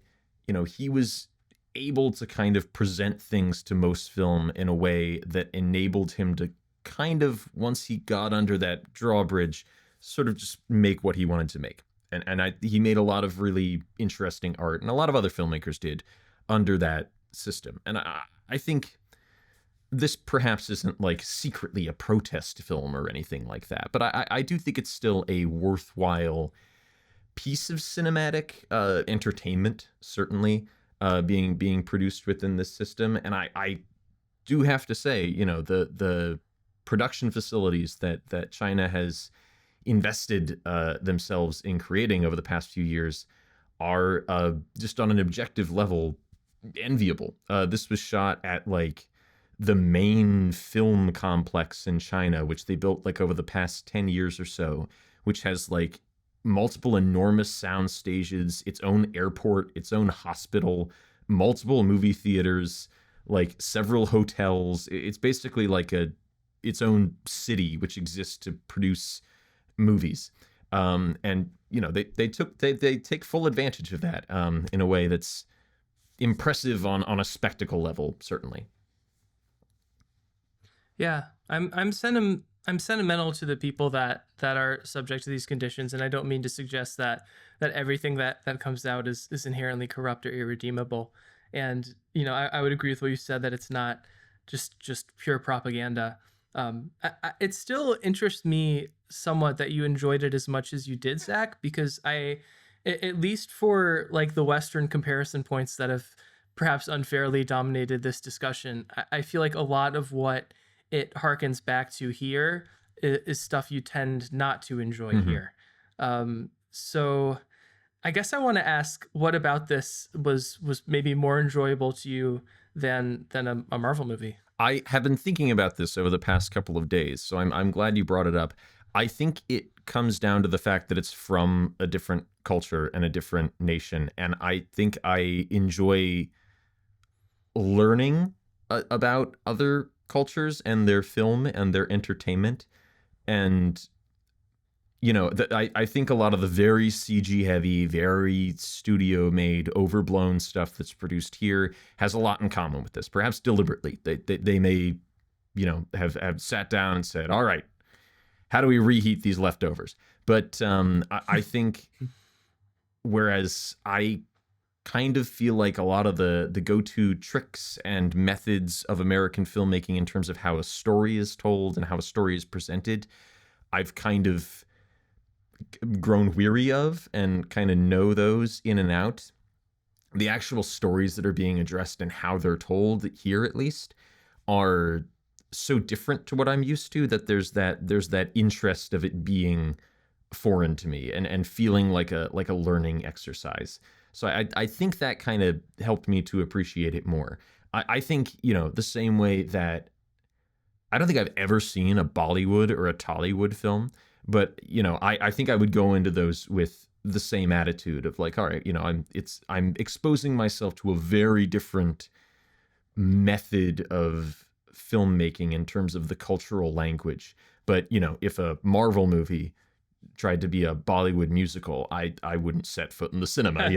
he was able to kind of present things to Mosfilm in a way that enabled him to kind of, once he got under that drawbridge, sort of just make what he wanted to make. And he made a lot of really interesting art, and a lot of other filmmakers did under that system. And I think this perhaps isn't like secretly a protest film or anything like that, but I do think it's still a worthwhile piece of cinematic entertainment, certainly being produced within this system. And I do have to say, the production facilities that China has invested themselves in creating over the past few years are just on an objective level enviable. This was shot at like the main film complex in China, which they built like over the past 10 years or so, which has like multiple enormous sound stages, its own airport, its own hospital, multiple movie theaters, like several hotels. It's basically like its own city which exists to produce movies. And they take full advantage of that in a way that's impressive on a spectacle level, certainly. Yeah, I'm sentimental to the people that are subject to these conditions, and I don't mean to suggest that everything that comes out is inherently corrupt or irredeemable. And I would agree with what you said, that it's not just pure propaganda. It still interests me somewhat that you enjoyed it as much as you did, Zach, because at least for like the Western comparison points that have perhaps unfairly dominated this discussion, I feel like a lot of what it harkens back to here is stuff you tend not to enjoy here. So I guess I want to ask, what about this was maybe more enjoyable to you than a Marvel movie? I have been thinking about this over the past couple of days, so I'm glad you brought it up. I think it comes down to the fact that it's from a different culture and a different nation, and I think I enjoy learning about other cultures and their film and their entertainment. And I think a lot of the very CG heavy, very studio made, overblown stuff that's produced here has a lot in common with this, perhaps deliberately. They may have sat down and said, all right, how do we reheat these leftovers? But I think, whereas I kind of feel like a lot of the go-to tricks and methods of American filmmaking in terms of how a story is told and how a story is presented, I've kind of grown weary of and kind of know those in and out. The actual stories that are being addressed and how they're told here, at least, are so different to what I'm used to that there's that interest of it being foreign to me and feeling like a learning exercise. So I think that kind of helped me to appreciate it more. I think, the same way that I don't think I've ever seen a Bollywood or a Tollywood film, but I think I would go into those with the same attitude of like, all right, I'm exposing myself to a very different method of filmmaking in terms of the cultural language. But if a Marvel movie tried to be a Bollywood musical, I wouldn't set foot in the cinema.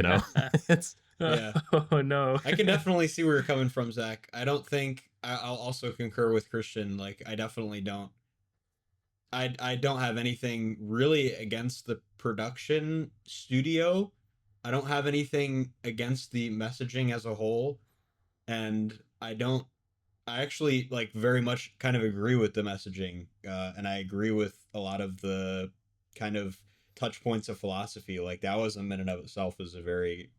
It's Yeah. Oh no. I can definitely see where you're coming from, Zach. I don't think I'll also concur with Christian. Like, I definitely don't. I don't have anything really against the production studio. I don't have anything against the messaging as a whole, and I actually like very much kind of agree with the messaging, and I agree with a lot of the kind of touch points of philosophy. Like, Taoism in and of itself is a very,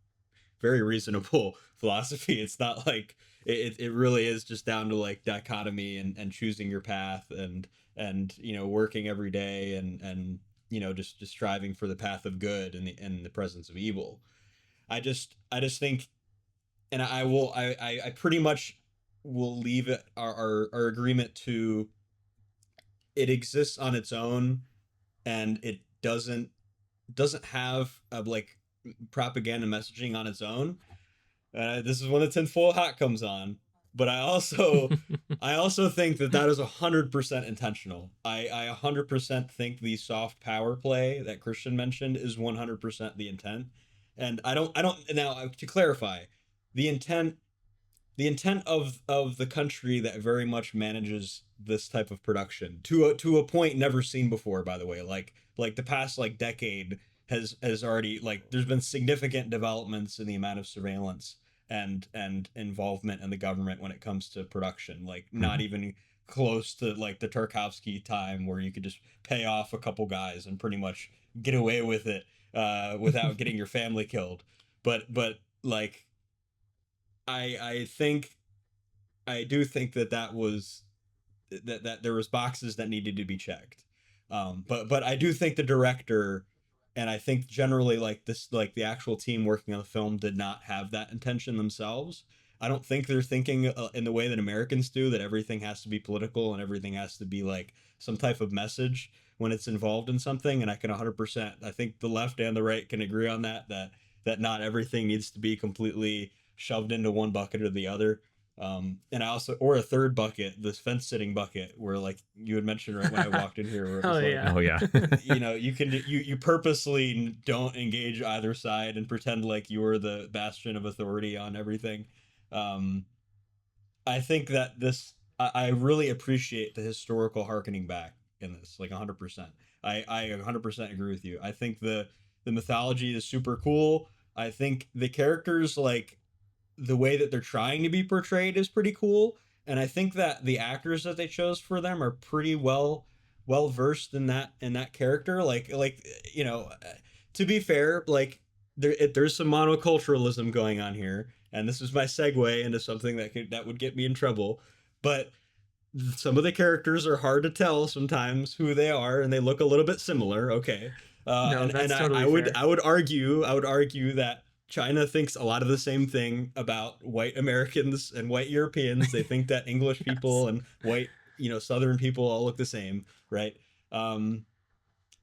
very reasonable philosophy. It's not like it really is just down to like dichotomy and choosing your path and working every day and just striving for the path of good in the presence of evil. I just think, and I pretty much will leave it our agreement to it exists on its own, and it doesn't have a like propaganda messaging on its own. This is when the tinfoil hat comes on. But I also think that is 100% intentional. I 100% think the soft power play that Christian mentioned is 100% the intent. And I don't now, to clarify, the intent of the country that very much manages this type of production to a point never seen before, by the way. Like the past like decade has already, like, there's been significant developments in the amount of surveillance and involvement in the government when it comes to production, like not even close to like the Tarkovsky time where you could just pay off a couple guys and pretty much get away with it without getting your family killed. But like I do think that was that there was boxes that needed to be checked. But I do think the director, and I think generally like this, like the actual team working on the film, did not have that intention themselves. I don't think they're thinking in the way that Americans do, that everything has to be political and everything has to be like some type of message when it's involved in something. And I can 100%, I think the left and the right can agree on that not everything needs to be completely shoved into one bucket or the other. And I also, or a third bucket, this fence sitting bucket, where like you had mentioned right when I walked in here, where it was Oh, like, yeah. oh yeah. you purposely don't engage either side and pretend like you are the bastion of authority on everything. Um, I think that I really appreciate the historical harkening back in this, like 100%. I 100% agree with you. I think the mythology is super cool. I think the characters, like the way that they're trying to be portrayed, is pretty cool. And I think that the actors that they chose for them are pretty well versed in that character. Like to be fair, like there's some monoculturalism going on here, and this is my segue into something that would get me in trouble. But some of the characters are hard to tell sometimes who they are, and they look a little bit similar. Okay, No, and that's I, totally I would fair. I would argue that China thinks a lot of the same thing about white Americans and white Europeans. They think that English people and white, Southern people all look the same, right? Um,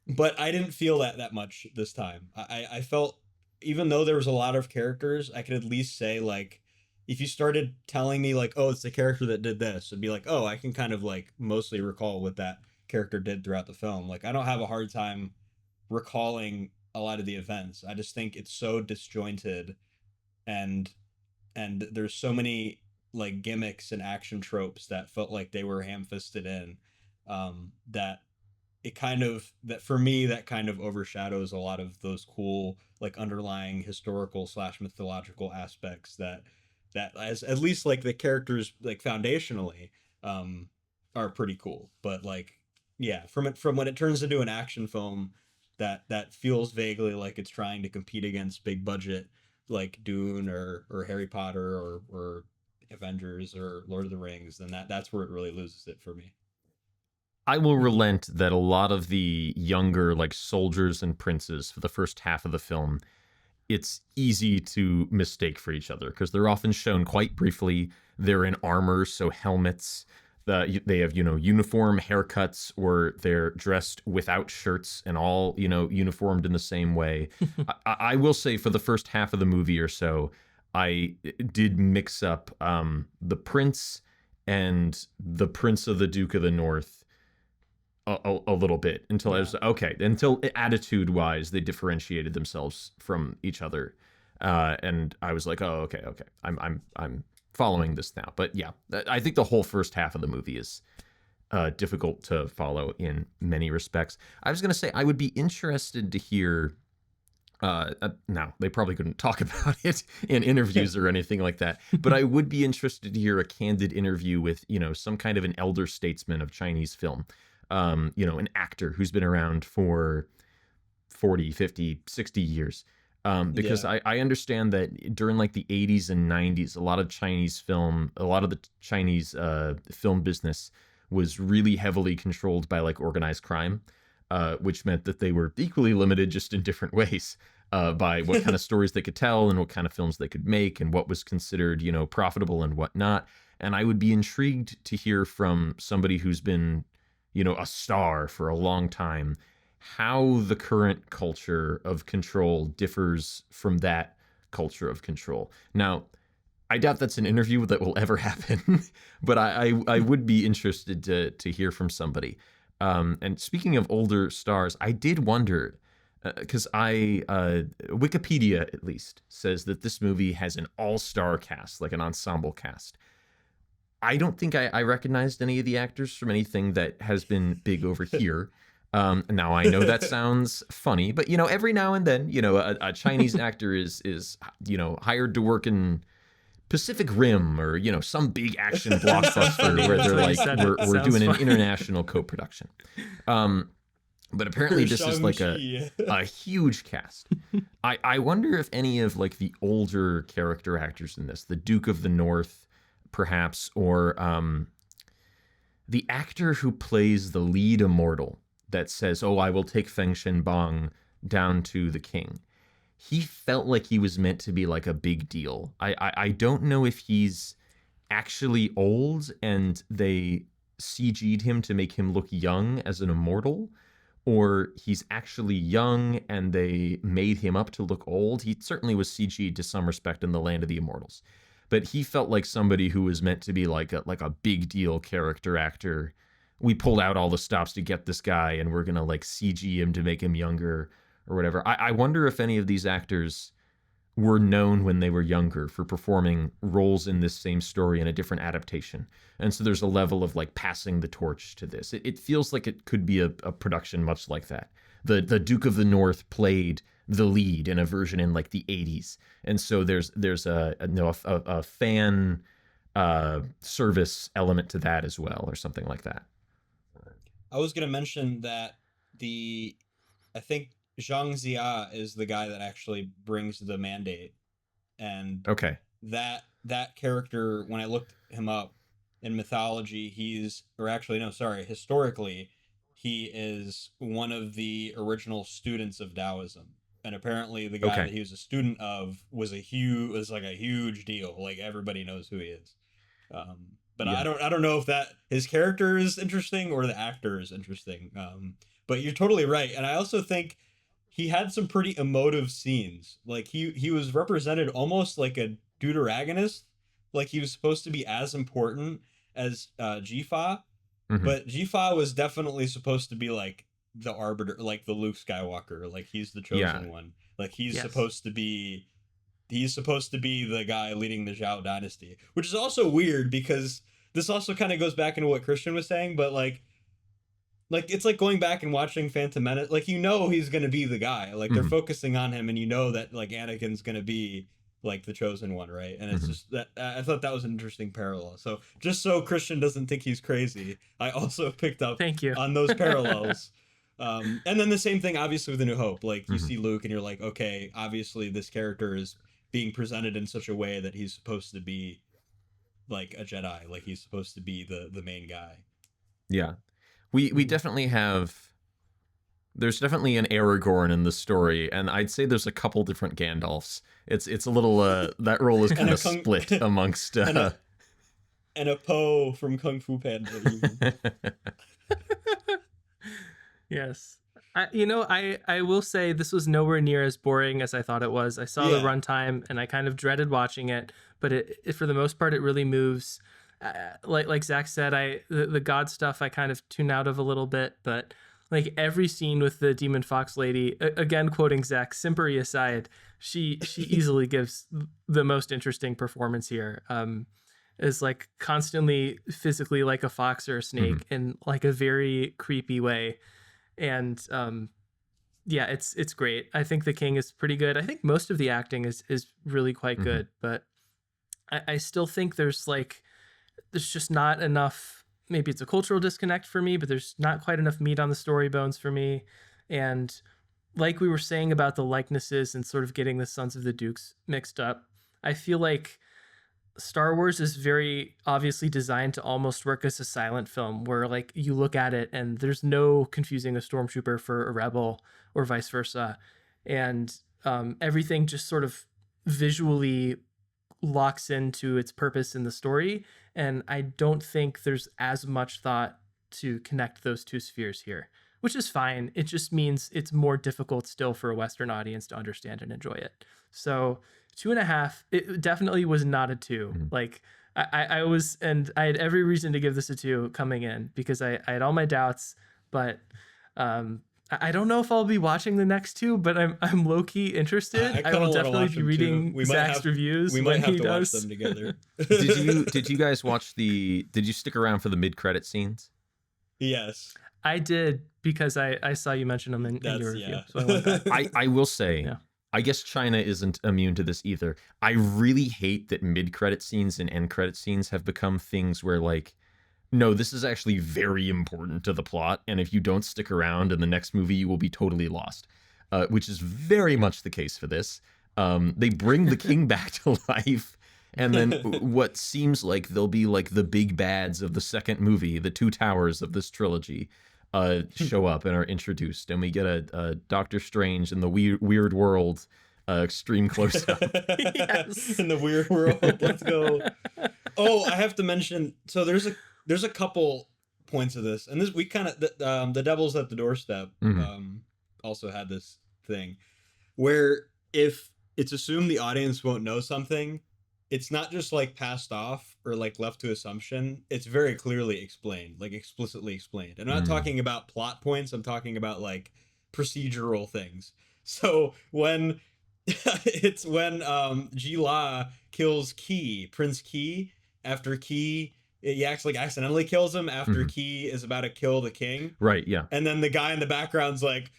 but I didn't feel that much this time. I felt, even though there was a lot of characters, I could at least say, like, if you started telling me like, oh, it's the character that did this, it'd be like, oh, I can kind of like mostly recall what that character did throughout the film. Like, I don't have a hard time recalling a lot of the events. I just think it's so disjointed, and there's so many like gimmicks and action tropes that felt like they were ham-fisted in, that it kind of, that for me, that kind of overshadows a lot of those cool like underlying historical slash mythological aspects that as at least like the characters like foundationally um are pretty cool. But like, yeah, from when it turns into an action film that feels vaguely like it's trying to compete against big budget like Dune or Harry Potter or Avengers or Lord of the Rings, then that's where it really loses it for me. I will relent that a lot of the younger, like, soldiers and princes for the first half of the film, it's easy to mistake for each other because they're often shown quite briefly. They're in armor, so helmets. They have, uniform haircuts, or they're dressed without shirts and all, uniformed in the same way. I will say for the first half of the movie or so, I did mix up the prince and the prince of the Duke of the North a little bit until I was okay. Until attitude wise, they differentiated themselves from each other, and I was like, oh, okay, I'm following this now. But yeah, I think the whole first half of the movie is difficult to follow in many respects. I was gonna say I would be interested to hear. Now they probably couldn't talk about it in interviews or anything like that, but I would be interested to hear a candid interview with some kind of an elder statesman of Chinese film. An actor who's been around for 40, 50, 60 years. Because I understand that during like the 80s and 90s, a lot of the Chinese film business was really heavily controlled by like organized crime, which meant that they were equally limited, just in different ways, by what kind of stories they could tell and what kind of films they could make and what was considered, profitable and whatnot. And I would be intrigued to hear from somebody who's been a star for a long time, how the current culture of control differs from that culture of control. Now, I doubt that's an interview that will ever happen, but I would be interested to hear from somebody. And speaking of older stars, I did wonder, because Wikipedia at least says that this movie has an all-star cast, like an ensemble cast. I don't think I recognized any of the actors from anything that has been big over here. Now I know that sounds funny, but every now and then, a Chinese actor is hired to work in Pacific Rim or some big action blockbuster where they're like, we're doing an international co-production. But apparently this is like a huge cast. I wonder if any of like the older character actors in this, the Duke of the North, perhaps, or the actor who plays the lead immortal that says, "Oh, I will take Feng Shenbang down to the king." He felt like he was meant to be like a big deal. I don't know if he's actually old and they CG'd him to make him look young as an immortal, or he's actually young and they made him up to look old. He certainly was CG'd to some respect in the Land of the Immortals. But he felt like somebody who was meant to be like a big deal character actor. We pulled out all the stops to get this guy, and we're gonna like CG him to make him younger or whatever. I wonder if any of these actors were known when they were younger for performing roles in this same story in a different adaptation. And so there's a level of like passing the torch to this. It feels like it could be a production much like that. The Duke of the North played the lead in a version in like the 80s, and so there's a fan service element to that as well, or something like that. I was gonna mention that I think Zhang Zia is the guy that actually brings the mandate, and okay, that character, when I looked him up in mythology, historically, he is one of the original students of Taoism. And apparently the guy that he was a student of was like a huge deal. Like everybody knows who he is. But yeah. I don't know if that his character is interesting or the actor is interesting. But you're totally right. And I also think he had some pretty emotive scenes. Like he was represented almost like a deuteragonist. Like he was supposed to be as important as Jifa. Mm-hmm. But Jifa was definitely supposed to be like the arbiter, like the Luke Skywalker, like he's the chosen one, like he's supposed to be the guy leading the Zhao dynasty, which is also weird because this also kind of goes back into what Christian was saying, but like it's like going back and watching Phantom Menace, like he's gonna be the guy, like they're focusing on him, and that like Anakin's gonna be like the chosen one, right? And it's just that I thought that was an interesting parallel. So just so Christian doesn't think he's crazy, I also picked up on those parallels. And then the same thing, obviously, with A New Hope. Like, you see Luke, and you're like, okay, obviously, this character is being presented in such a way that he's supposed to be, like, a Jedi. Like, he's supposed to be the main guy. Yeah. We definitely have. There's definitely an Aragorn in the story, and I'd say there's a couple different Gandalfs. It's a little that role is kind of split amongst and a Poe from Kung Fu Panda. Even. Yes. I will say this was nowhere near as boring as I thought it was. I saw the runtime and I kind of dreaded watching it, but it for the most part it really moves. Like Zach said, the god stuff I kind of tune out of a little bit, but like every scene with the demon fox lady, again quoting Zach, simpery aside, she easily gives the most interesting performance here. Is like constantly physically like a fox or a snake in like a very creepy way. And yeah, it's great. I think the king is pretty good. I think most of the acting is really quite good, but I still think there's just not enough. Maybe it's a cultural disconnect for me, but there's not quite enough meat on the story bones for me. And like we were saying about the likenesses and sort of getting the Sons of the Dukes mixed up, I feel like Star Wars is very obviously designed to almost work as a silent film where like you look at it and there's no confusing a stormtrooper for a rebel or vice versa. And everything just sort of visually locks into its purpose in the story. And I don't think there's as much thought to connect those two spheres here, which is fine. It just means it's more difficult still for a Western audience to understand and enjoy it. So 2.5, it definitely was not a 2. Like I was, and I had every reason to give this a 2 coming in because I had all my doubts, but I don't know if I'll be watching the next 2, but I'm low key interested. I will definitely be reading Zach's reviews. We might have to does. watch them together. Did you guys watch did you stick around for the mid-credit scenes? Yes. I did because I saw you mention them in your review. Yeah. So I went back. I will say, I guess China isn't immune to this either. I really hate that mid-credit scenes and end-credit scenes have become things where like, no, this is actually very important to the plot, and if you don't stick around in the next movie, you will be totally lost, which is very much the case for this. They bring the king back to life, and then what seems like they'll be like the big bads of the second movie, the two towers of this trilogy, show up and are introduced, and we get a Doctor Strange in the weird world extreme close-up. Yes. In the weird world. Let's go. Oh, I have to mention, so there's a couple points of this, and this we kind of the Devil's at the Doorstep also had this thing where if it's assumed the audience won't know something, it's not just like passed off or like left to assumption. It's very clearly explained, like explicitly explained. And I'm not talking about plot points. I'm talking about like procedural things. So when Ji-La kills Prince Ki, after Ki, he acts like accidentally kills him after Ki is about to kill the king. Right, yeah. And then the guy in the background's like,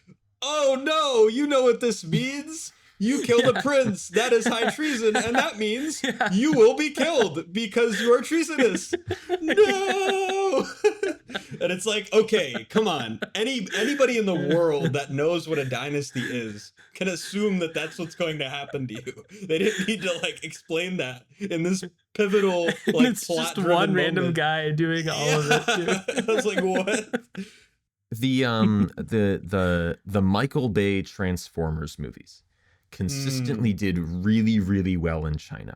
oh no, you know what this means? You killed a prince. That is high treason, and that means you will be killed because you are treasonous. No! And it's like, okay, come on. Anybody in the world that knows what a dynasty is can assume that that's what's going to happen to you. They didn't need to like explain that in this pivotal like it's plot. Just one random guy doing all of it too. I was like, what? The Michael Bay Transformers movies consistently did really, really well in China,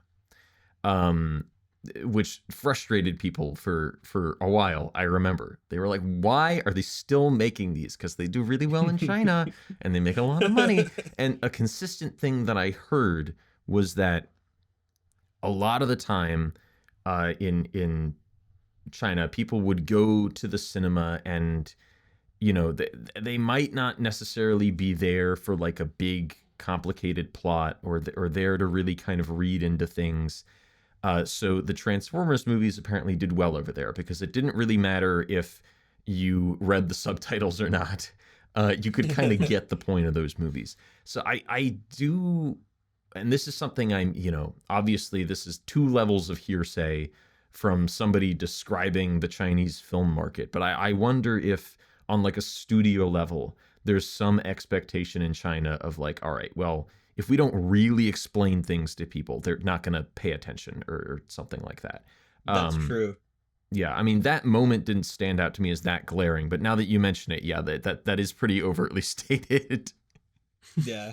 which frustrated people for a while. I remember they were like, why are they still making these? Because they do really well in China and they make a lot of money. And a consistent thing that I heard was that a lot of the time in China, people would go to the cinema and, you know, they might not necessarily be there for like a big complicated plot or there to really kind of read into things. So the Transformers movies apparently did well over there because it didn't really matter if you read the subtitles or not. You could kind of get the point of those movies. So I do, and this is something I'm, you know, obviously this is 2 levels of hearsay from somebody describing the Chinese film market, but I wonder if on like a studio level, there's some expectation in China of like, all right, well, if we don't really explain things to people, they're not going to pay attention or something like that. That's true. Yeah, I mean that moment didn't stand out to me as that glaring, but now that you mention it, yeah, that is pretty overtly stated. Yeah.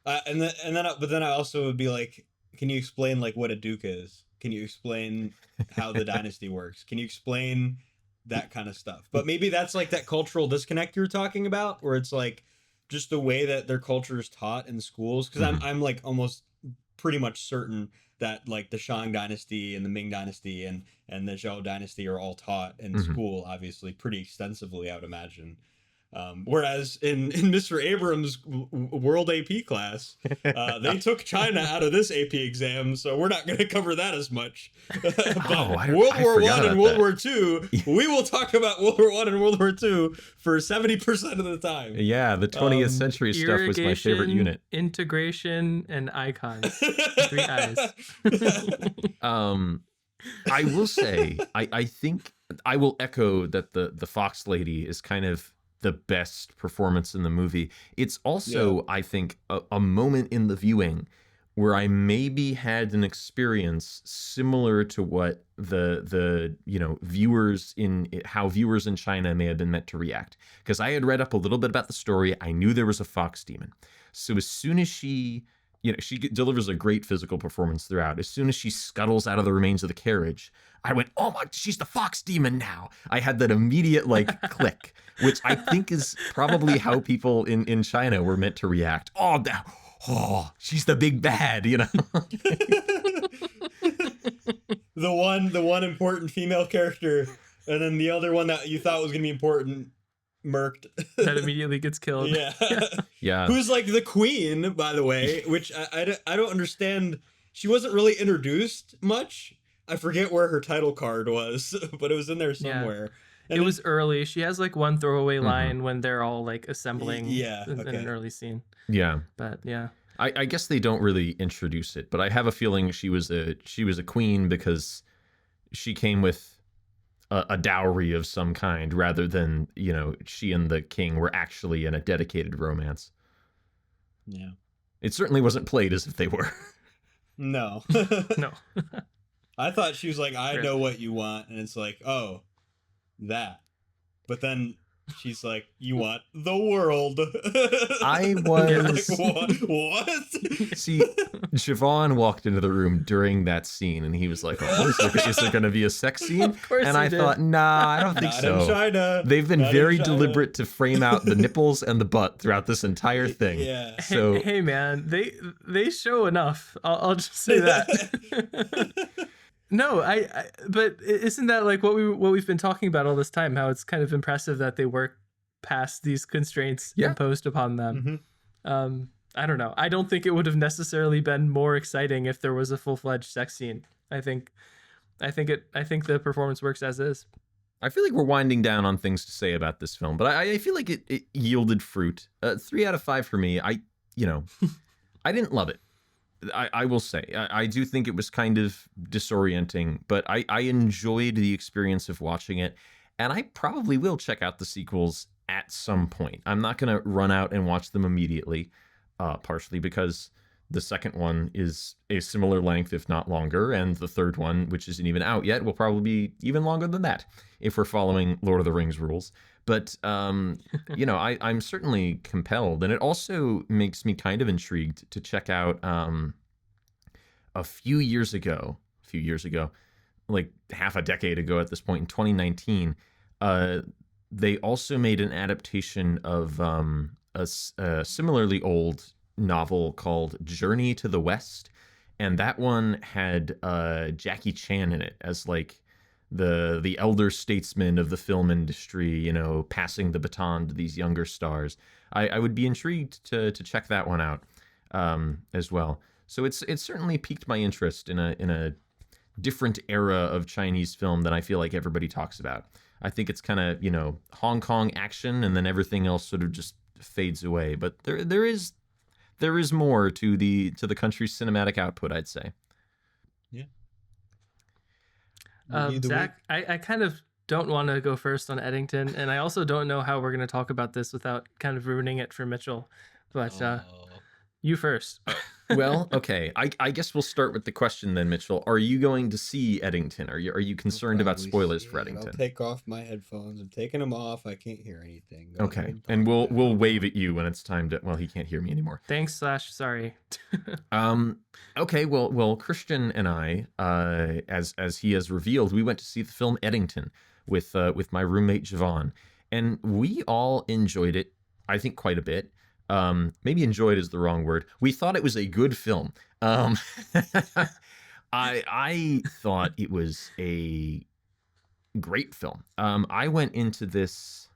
But then I also would be like, can you explain like what a duke is? Can you explain how the dynasty works? Can you explain that kind of stuff? But maybe that's like that cultural disconnect you're talking about, where it's like just the way that their culture is taught in schools. Because I'm like almost pretty much certain that like the Shang dynasty and the Ming dynasty and the Zhou dynasty are all taught in school, obviously pretty extensively, I would imagine. Whereas in Mr. Abrams' World AP class, they took China out of this AP exam, so we're not going to cover that as much. But World War I and World War II, we will talk about World War I and World War II for 70% of the time. Yeah, the 20th century stuff was my favorite unit. Integration, and icons. 3 eyes. I will say, I think I will echo that the Fox lady is kind of the best performance in the movie. It's also, I think, a moment in the viewing where I maybe had an experience similar to what the viewers how viewers in China may have been meant to react. Because I had read up a little bit about the story. I knew there was a fox demon. So as soon as she delivers a great physical performance throughout. As soon as she scuttles out of the remains of the carriage, I went, oh my, she's the fox demon now. I had that immediate click, which I think is probably how people in China were meant to react. Oh, she's the big bad, The one important female character, and then the other one that you thought was going to be important murked. That immediately gets killed. Yeah. Who's like the queen, by the way, which I don't understand. She wasn't really introduced much. I forget where her title card was, but it was in there somewhere. And it was early. She has one throwaway line when they're all assembling in an early scene. Yeah. But yeah. I guess they don't really introduce it, but I have a feeling she was a queen because she came with a dowry of some kind rather than, she and the king were actually in a dedicated romance. Yeah. It certainly wasn't played as if they were. No. No. I thought she was like, I know what you want. And it's like, oh, that. But then she's like, you want the world. I was... What? See, Siobhan walked into the room during that scene, and he was like, oh, is there going to be a sex scene? Of course and I thought, nah, I don't think Not so. in China. They've been Not very in China. deliberate to frame out the nipples and the butt throughout this entire thing. Yeah. So, hey man, they show enough. I'll just say that. No, but isn't that what we've been talking about all this time? How it's kind of impressive that they work past these constraints imposed upon them. Mm-hmm. I don't know. I don't think it would have necessarily been more exciting if there was a full-fledged sex scene. I think the performance works as is. I feel like we're winding down on things to say about this film, but I feel like it yielded fruit. 3 out of 5 for me. I didn't love it. I will say, I do think it was kind of disorienting, but I enjoyed the experience of watching it, and I probably will check out the sequels at some point. I'm not going to run out and watch them immediately, partially because the second one is a similar length, if not longer, and the third one, which isn't even out yet, will probably be even longer than that, if we're following Lord of the Rings rules. But, I'm certainly compelled, and it also makes me kind of intrigued to check out a few years ago, like half a decade ago at this point, in 2019, they also made an adaptation of a similarly old novel called Journey to the West, and that one had Jackie Chan in it as the elder statesman of the film industry, passing the baton to these younger stars. I would be intrigued to check that one out as well. So it's certainly piqued my interest in a different era of Chinese film that I feel like everybody talks about. I think it's kind of, Hong Kong action, and then everything else sort of just fades away. But there is more to the country's cinematic output, I'd say. Yeah. Zach, I kind of don't want to go first on Eddington, and I also don't know how we're going to talk about this without kind of ruining it for Mitchell. But you first. Well, okay. I guess we'll start with the question then, Mitchell. Are you going to see Eddington? Are you I'll concerned about probably spoilers see for it. I'll Eddington? take off my headphones. I'm taking them off. I can't hear anything. Go Okay. ahead. And Talk we'll about we'll it. wave at you when it's time to. Well, he can't hear me anymore. Thanks, sorry. Um. Okay. Well, Christian and I, as he has revealed, we went to see the film Eddington with my roommate Javon, and we all enjoyed it. I think quite a bit. Maybe enjoyed is the wrong word. We thought it was a good film. I thought it was a great film. I went into this.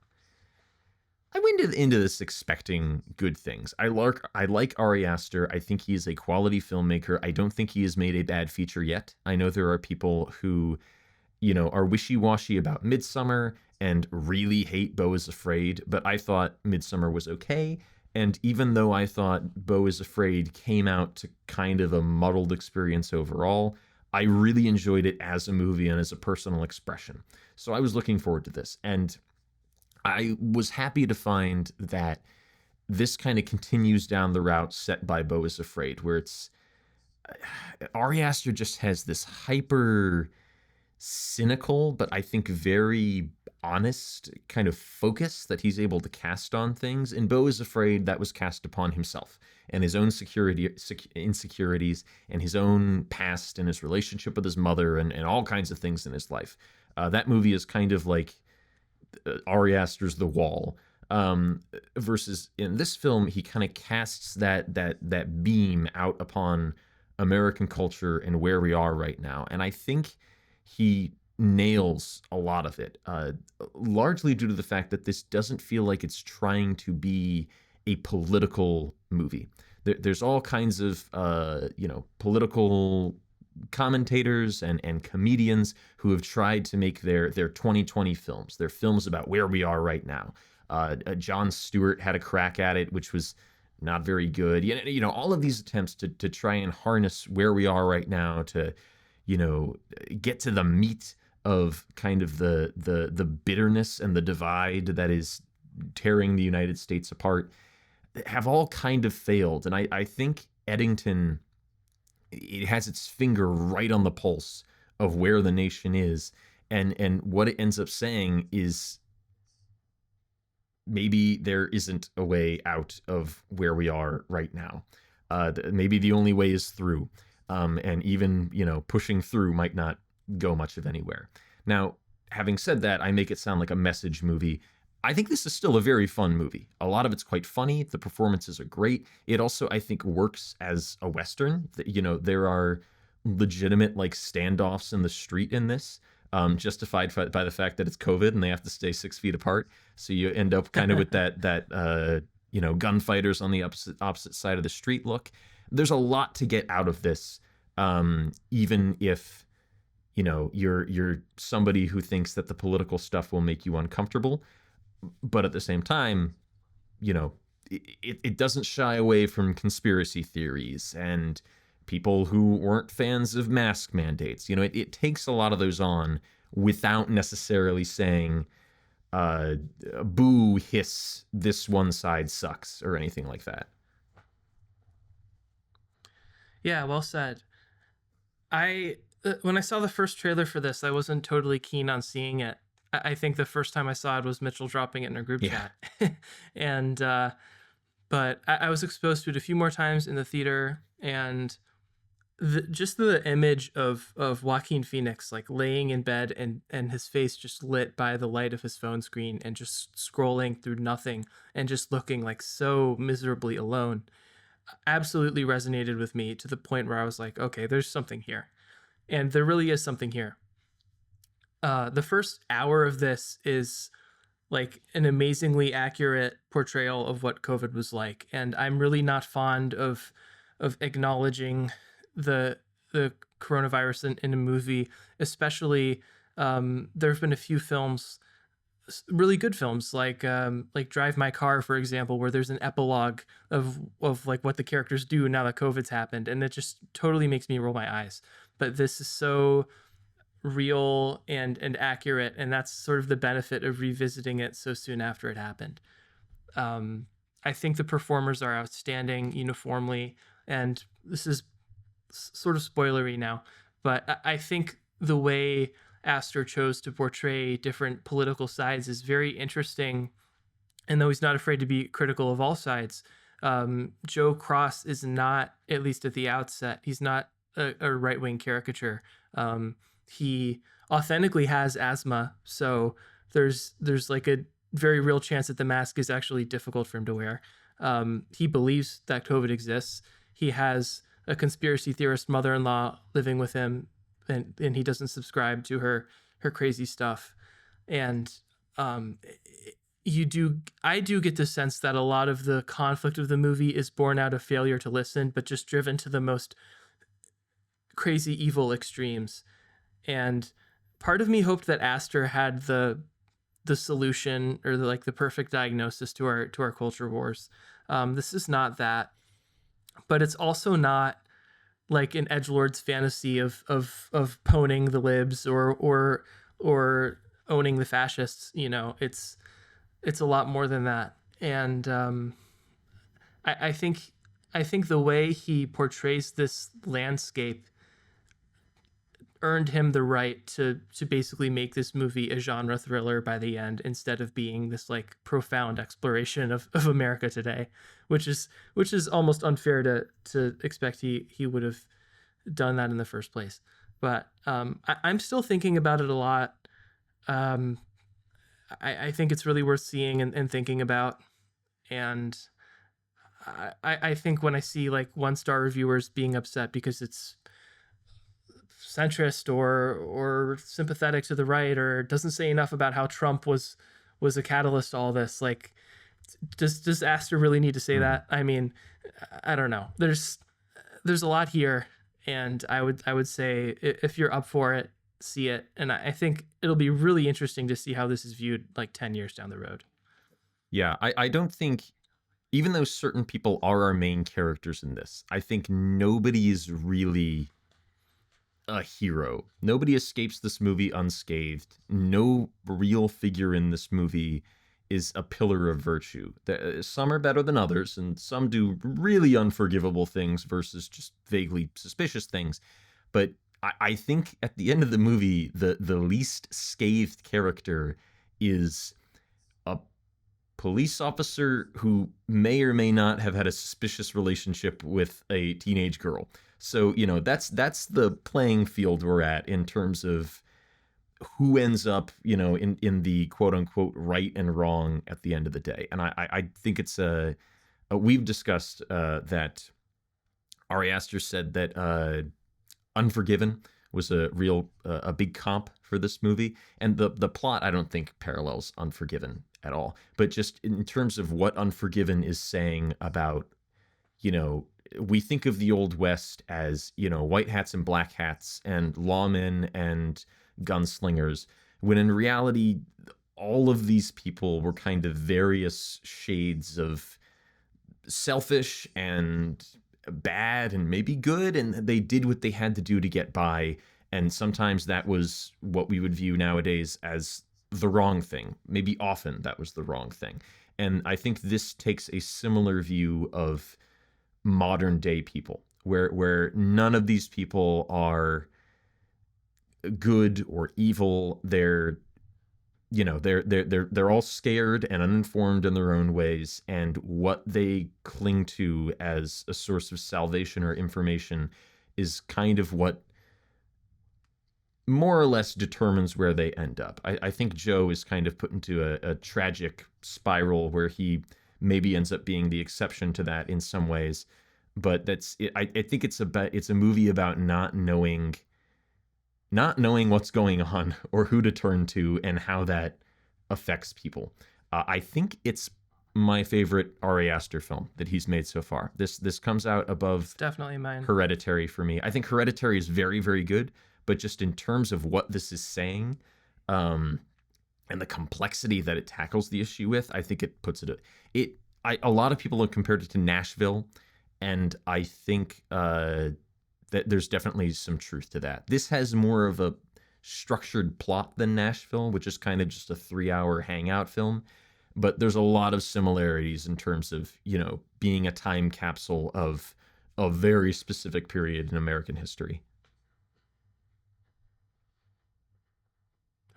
I went into this expecting good things. I like Ari Aster. I think he is a quality filmmaker. I don't think he has made a bad feature yet. I know there are people who, are wishy-washy about Midsummer and really hate Beau is Afraid, but I thought Midsummer was okay. And even though I thought Beau is Afraid came out to kind of a muddled experience overall, I really enjoyed it as a movie and as a personal expression. So I was looking forward to this. And I was happy to find that this kind of continues down the route set by Beau is Afraid, where it's Ari Aster just has this hyper cynical, but I think very honest kind of focus that he's able to cast on things. In Beau is Afraid, that was cast upon himself and his own insecurities and his own past and his relationship with his mother and all kinds of things in his life. That movie is kind of like Ari Aster's The Wall. Versus in this film, he kind of casts that beam out upon American culture and where we are right now. And I think he nails a lot of it, largely due to the fact that this doesn't feel like it's trying to be a political movie. There's all kinds of, political commentators and comedians who have tried to make their 2020 films. They're films about where we are right now. Jon Stewart had a crack at it, which was not very good. All of these attempts to try and harness where we are right now to, get to the meat of kind of the bitterness and the divide that is tearing the United States apart have all kind of failed. And I think Eddington, it has its finger right on the pulse of where the nation is. And what it ends up saying is maybe there isn't a way out of where we are right now. Maybe the only way is through. And even, pushing through might not go much of anywhere. Now, having said that, I make it sound like a message movie. I think this is still a very fun movie. A lot of it's quite funny. The performances are great. It also, I think, works as a Western. There are legitimate standoffs in the street in this, justified by the fact that it's COVID and they have to stay 6 feet apart. So you end up kind of with that gunfighters on the opposite side of the street look. There's a lot to get out of this, even if you're somebody who thinks that the political stuff will make you uncomfortable. But at the same time, it doesn't shy away from conspiracy theories and people who weren't fans of mask mandates. It takes a lot of those on without necessarily saying, boo, hiss, this one side sucks, or anything like that. Yeah, well said. When I saw the first trailer for this, I wasn't totally keen on seeing it. I think the first time I saw it was Mitchell dropping it in a group chat. And but I was exposed to it a few more times in the theater, and just the image of Joaquin Phoenix laying in bed and his face just lit by the light of his phone screen and just scrolling through nothing and just looking so miserably alone absolutely resonated with me to the point where I was like, okay, there's something here. And there really is something here. The first hour of this is an amazingly accurate portrayal of what COVID was like. And I'm really not fond of acknowledging the coronavirus in a movie, especially there have been a few films, really good films like Drive My Car, for example, where there's an epilogue of what the characters do now that COVID's happened, and it just totally makes me roll my eyes. But this is so real and accurate, and that's sort of the benefit of revisiting it so soon after it happened. I think the performers are outstanding uniformly. And this is sort of spoilery now, but I think the way Astor chose to portray different political sides is very interesting. And though he's not afraid to be critical of all sides, Joe Cross is not, at least at the outset, he's not a right-wing caricature. He authentically has asthma, so there's like a very real chance that the mask is actually difficult for him to wear. He believes that COVID exists. He has a conspiracy theorist mother-in-law living with him, and he doesn't subscribe to her crazy stuff. And I do get the sense that a lot of the conflict of the movie is born out of failure to listen, but just driven to the most crazy evil extremes. And part of me hoped that Astor had the solution, or the perfect diagnosis to our culture wars. This is not that, but it's also not like an edgelord's fantasy of pwning the libs or owning the fascists. It's a lot more than that. And I think the way he portrays this landscape earned him the right to basically make this movie a genre thriller by the end, instead of being this like profound exploration of America today, which is almost unfair to expect he would have done that in the first place. But I'm still thinking about it a lot. I think it's really worth seeing and thinking about. And I think when I see like 1-star reviewers being upset because it's centrist or sympathetic to the right, or doesn't say enough about how Trump was a catalyst to all this, like, does Astor really need to say that? I mean, I don't know. There's a lot here, and I would say if you're up for it, see it. And I think it'll be really interesting to see how this is viewed like 10 years down the road. Yeah, I don't think, even though certain people are our main characters in this, I think nobody is really a hero. Nobody escapes this movie unscathed. No real figure in this movie is a pillar of virtue. Some are better than others, and some do really unforgivable things versus just vaguely suspicious things. But I think at the end of the movie, the least scathed character is a police officer who may or may not have had a suspicious relationship with a teenage girl. So, that's the playing field we're at in terms of who ends up, in the quote unquote right and wrong at the end of the day. And I think it's we've discussed that Ari Aster said that Unforgiven was a big comp for this movie, and the plot I don't think parallels Unforgiven at all. But just in terms of what Unforgiven is saying about, we think of the Old West as, white hats and black hats and lawmen and gunslingers, when in reality, all of these people were kind of various shades of selfish and bad and maybe good, and they did what they had to do to get by. And sometimes that was what we would view nowadays as the wrong thing. Maybe often that was the wrong thing. And I think this takes a similar view of modern day people, where none of these people are good or evil. They're all scared and uninformed in their own ways, and what they cling to as a source of salvation or information is kind of what more or less determines where they end up. I think Joe is kind of put into a tragic spiral where he maybe ends up being the exception to that in some ways, but that's it. I think it's a movie about not knowing what's going on or who to turn to and how that affects people. I think it's my favorite Ari Aster film that he's made so far. This comes out above, it's definitely mine, Hereditary for me. I think Hereditary is very, very good, but just in terms of what this is saying, and the complexity that it tackles the issue with, I think it puts a lot of people have compared it to Nashville, and I think that there's definitely some truth to that. This has more of a structured plot than Nashville, which is kind of just a 3-hour hangout film. But there's a lot of similarities in terms of, being a time capsule of a very specific period in American history.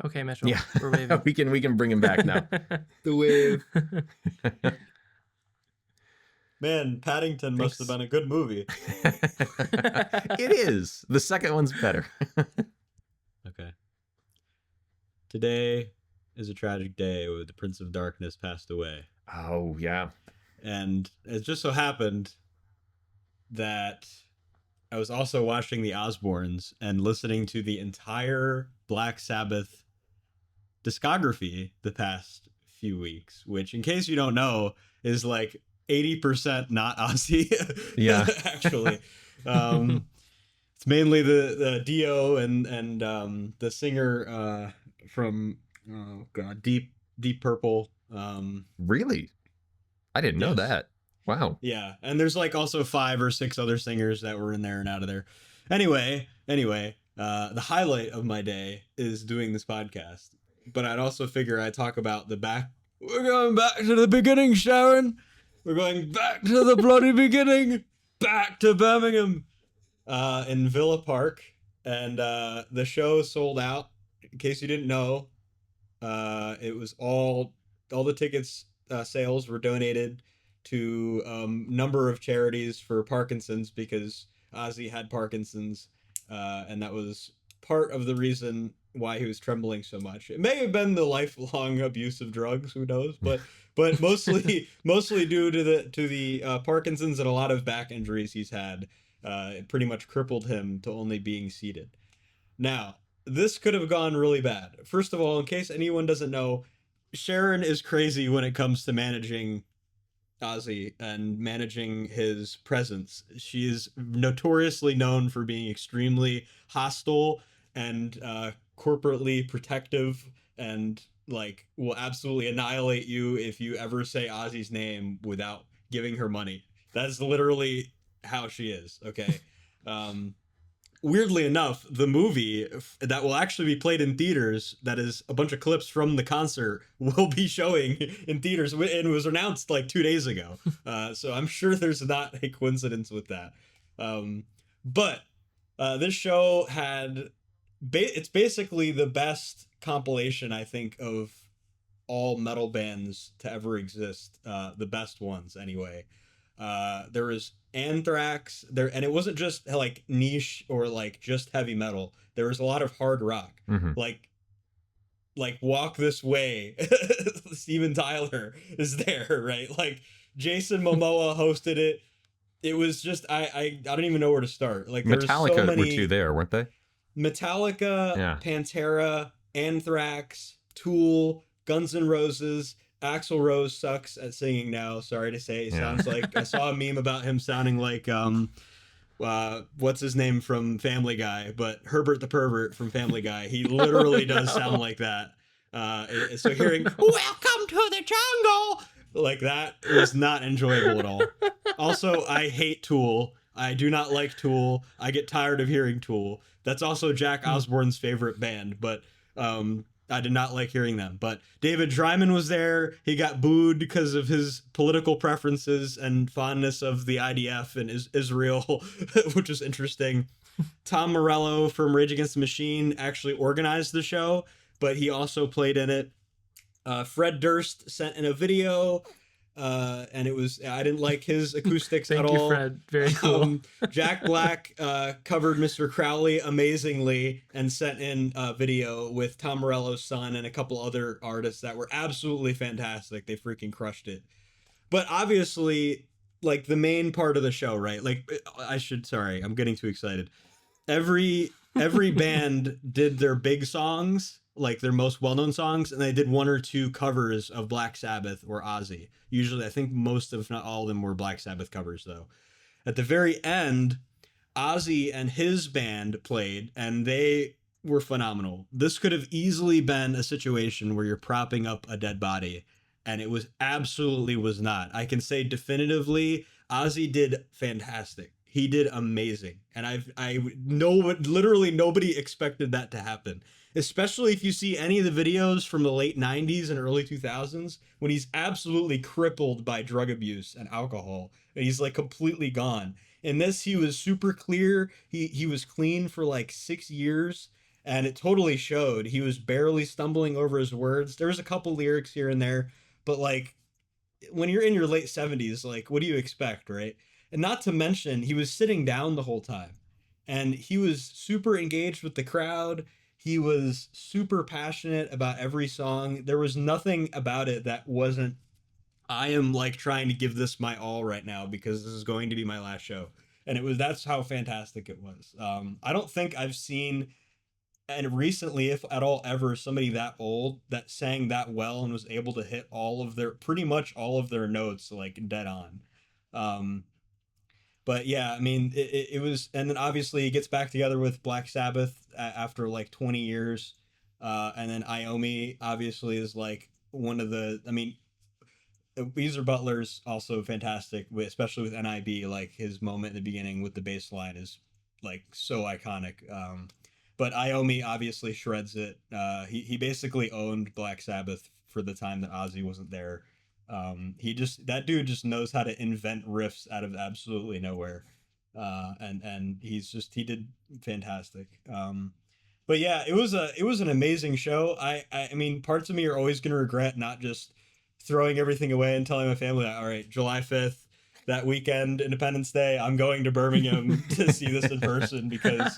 Okay, Mitchell. Yeah, We're waving. we can bring him back now. The wave. Man, Paddington must have Thanks. been a good movie. It is. The second one's better. Okay. Today is a tragic day where the Prince of Darkness passed away. Oh, yeah. And it just so happened that I was also watching the Osbournes and listening to the entire Black Sabbath discography the past few weeks, which, in case you don't know, is like 80% not Ozzy. Yeah. Actually. It's mainly the Dio and the singer from Deep Purple. Really? I didn't know Yes. that. Wow. Yeah, and there's like also 5 or 6 other singers that were in there and out of there. Anyway, the highlight of my day is doing this podcast. But I'd also figure I'd talk about we're going back to the beginning, Sharon. We're going back to the bloody beginning. Back to Birmingham. In Villa Park. And the show sold out. In case you didn't know, it was all the tickets sales were donated to number of charities for Parkinson's, because Ozzy had Parkinson's, and that was part of the reason why he was trembling so much. It may have been the lifelong abuse of drugs, who knows, but mostly due to the Parkinson's and a lot of back injuries he's had. It pretty much crippled him to only being seated. Now, this could have gone really bad. First of all, in case anyone doesn't know, Sharon is crazy when it comes to managing Ozzy and managing his presence. She is notoriously known for being extremely hostile and corporately protective, and like will absolutely annihilate you if you ever say Ozzy's name without giving her money. That's literally how she is. Okay. Weirdly enough, the movie that will actually be played in theaters, that is a bunch of clips from the concert, will be showing in theaters, and it was announced like 2 days ago. So I'm sure there's not a coincidence with that. But this show had it's basically the best compilation, I think, of all metal bands to ever exist. The best ones, anyway. There was Anthrax there, and it wasn't just like niche or like just heavy metal. There was a lot of hard rock, like Walk This Way. Steven Tyler is there, right? Like Jason Momoa hosted it. It was just I don't even know where to start. Like Metallica so many... were 2 there, weren't they? Metallica, Yeah. Pantera, Anthrax, Tool, Guns N' Roses. Axl Rose sucks at singing now. Sorry to say, he sounds like I saw a meme about him sounding like what's his name from Family Guy, but Herbert the Pervert from Family Guy. He literally does sound like that. So hearing "Welcome to the jungle" like that was not enjoyable at all. Also, I hate Tool. I do not like Tool. I get tired of hearing Tool. That's also Jack Osbourne's favorite band, but I did not like hearing them. But David Dryman was there. He got booed because of his political preferences and fondness of the IDF and Israel, which is interesting. Tom Morello from Rage Against the Machine actually organized the show, but he also played in it. Fred Durst sent in a video, and I didn't like his acoustics at all. Thank you, Fred. Very cool. Jack Black covered Mr. Crowley amazingly and sent in a video with Tom Morello's son and a couple other artists that were absolutely fantastic. They freaking crushed it. But obviously, like the main part of the show, right? Like sorry, I'm getting too excited. Every band did their big songs, like their most well-known songs, and they did 1 or 2 covers of Black Sabbath or Ozzy. Usually, I think most, if not all of them, were Black Sabbath covers, though. At the very end, Ozzy and his band played, and they were phenomenal. This could have easily been a situation where you're propping up a dead body, and it was absolutely was not. I can say definitively, Ozzy did fantastic. He did amazing. And I know literally nobody expected that to happen. Especially if you see any of the videos from the late 90s and early 2000s when he's absolutely crippled by drug abuse and alcohol. And he's like completely gone. In this, he was super clear. He was clean for like 6 years, and it totally showed. He was barely stumbling over his words. There was a couple lyrics here and there, but like when you're in your late 70s, like what do you expect, right? And not to mention, he was sitting down the whole time, and he was super engaged with the crowd. He was super passionate about every song. There was nothing about it that wasn't, I am like trying to give this my all right now because this is going to be my last show. And that's how fantastic it was. I don't think I've seen, and recently, if at all ever, somebody that old that sang that well and was able to hit pretty much all of their notes like dead on. But yeah, I mean, it was, and then obviously he gets back together with Black Sabbath after like 20 years. And then Iommi obviously is like one of the, I mean, Weezer Butler's also fantastic, especially with NIB. Like his moment in the beginning with the bass line is like so iconic. But Iommi obviously shreds it. He basically owned Black Sabbath for the time that Ozzy wasn't there. That dude just knows how to invent riffs out of absolutely nowhere. And he did fantastic. But yeah, it was an amazing show. I mean, parts of me are always going to regret not just throwing everything away and telling my family, all right, July 5th, that weekend, Independence Day, I'm going to Birmingham to see this in person because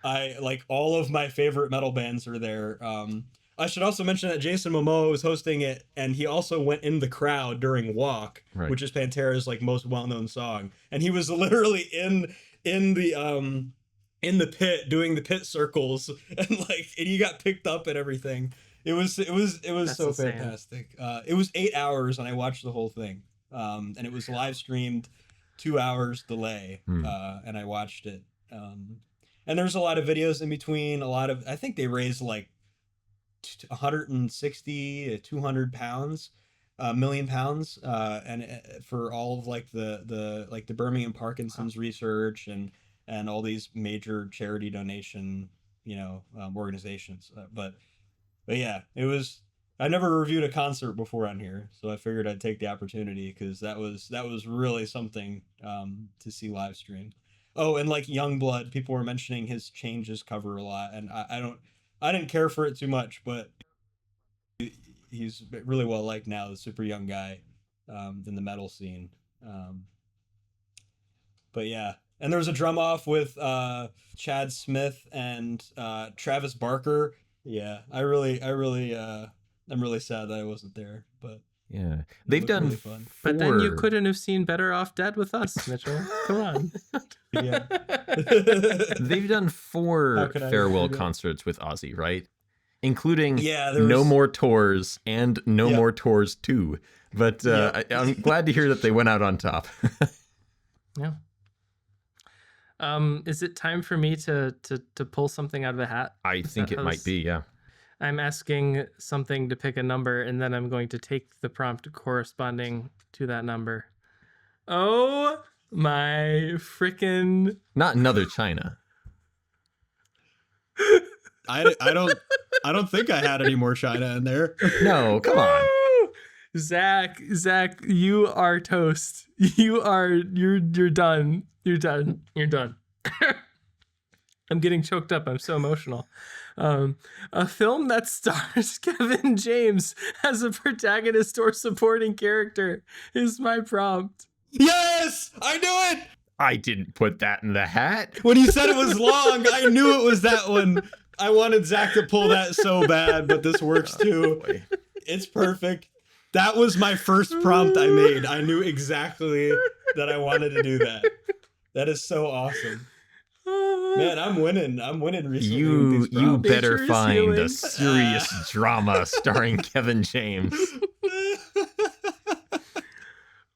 I like all of my favorite metal bands are there. I should also mention that Jason Momoa was hosting it, and he also went in the crowd during Walk, right, which is Pantera's like most well-known song, and he was literally in the pit doing the pit circles, and he got picked up and everything. It was That's so insane. Fantastic. It was 8 hours, and I watched the whole thing. And it was live streamed, 2 hours delay, and I watched it. And there's a lot of videos in between. I think they raised like 160 to 200 pounds, million pounds, and for all of like the Birmingham Parkinson's research and all these major charity donation, organizations. But yeah, it was. I never reviewed a concert before on here, so I figured I'd take the opportunity because that was really something to see live stream. Oh, and like Youngblood, people were mentioning his Changes cover a lot, and I didn't care for it too much, but he's really well liked now, the super young guy in the metal scene. But yeah, and there was a drum off with Chad Smith and Travis Barker. Yeah, I'm really sad that I wasn't there, but yeah, they've done really fun. But then you couldn't have seen Better Off Dead with us, Mitchell. Come on. Yeah. They've done 4 farewell concerts with Ozzy, right? Including No More Tours and No More Tours 2. But I'm glad to hear that they went out on top. Yeah. Is it time for me to pull something out of the hat? I think it might be, yeah. I'm asking something to pick a number, and then I'm going to take the prompt corresponding to that number. Oh my frickin'... Not another China. I don't think I had any more China in there. No, come on. Zach, you are toast. You're done. You're done. I'm getting choked up. I'm so emotional. A film that stars Kevin James as a protagonist or supporting character is my prompt. Yes! I knew it! I didn't put that in the hat. When you said it was long, I knew it was that one. I wanted Zach to pull that so bad, but this works too. It's perfect. That was my first prompt I made. I knew exactly that I wanted to do that. That is so awesome. Man, I'm winning recently. You better find a serious drama starring Kevin James.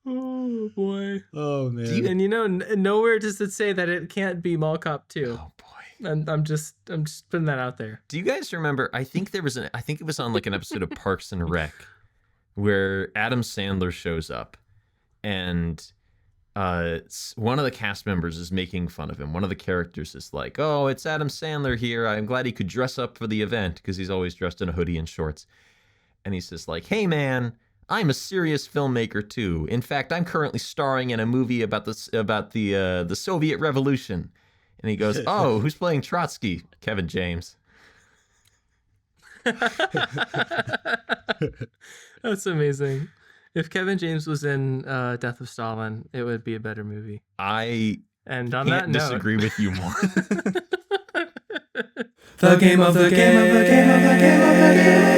Oh boy. Oh man. And nowhere does it say that it can't be Mall Cop 2. Oh boy. And I'm just putting that out there. Do you guys remember? I think it was on like an episode of Parks and Rec where Adam Sandler shows up and one of the cast members is making fun of him. One of the characters is like, "Oh, it's Adam Sandler here. I'm glad he could dress up for the event because he's always dressed in a hoodie and shorts." And he's just like, "Hey man, I'm a serious filmmaker too. In fact, I'm currently starring in a movie about the Soviet Revolution. And he goes, "Oh, who's playing Trotsky?" Kevin James. That's amazing. If Kevin James was in Death of Stalin, it would be a better movie. And on can't that disagree note, with you more. the game of the game of the game of the game of the game.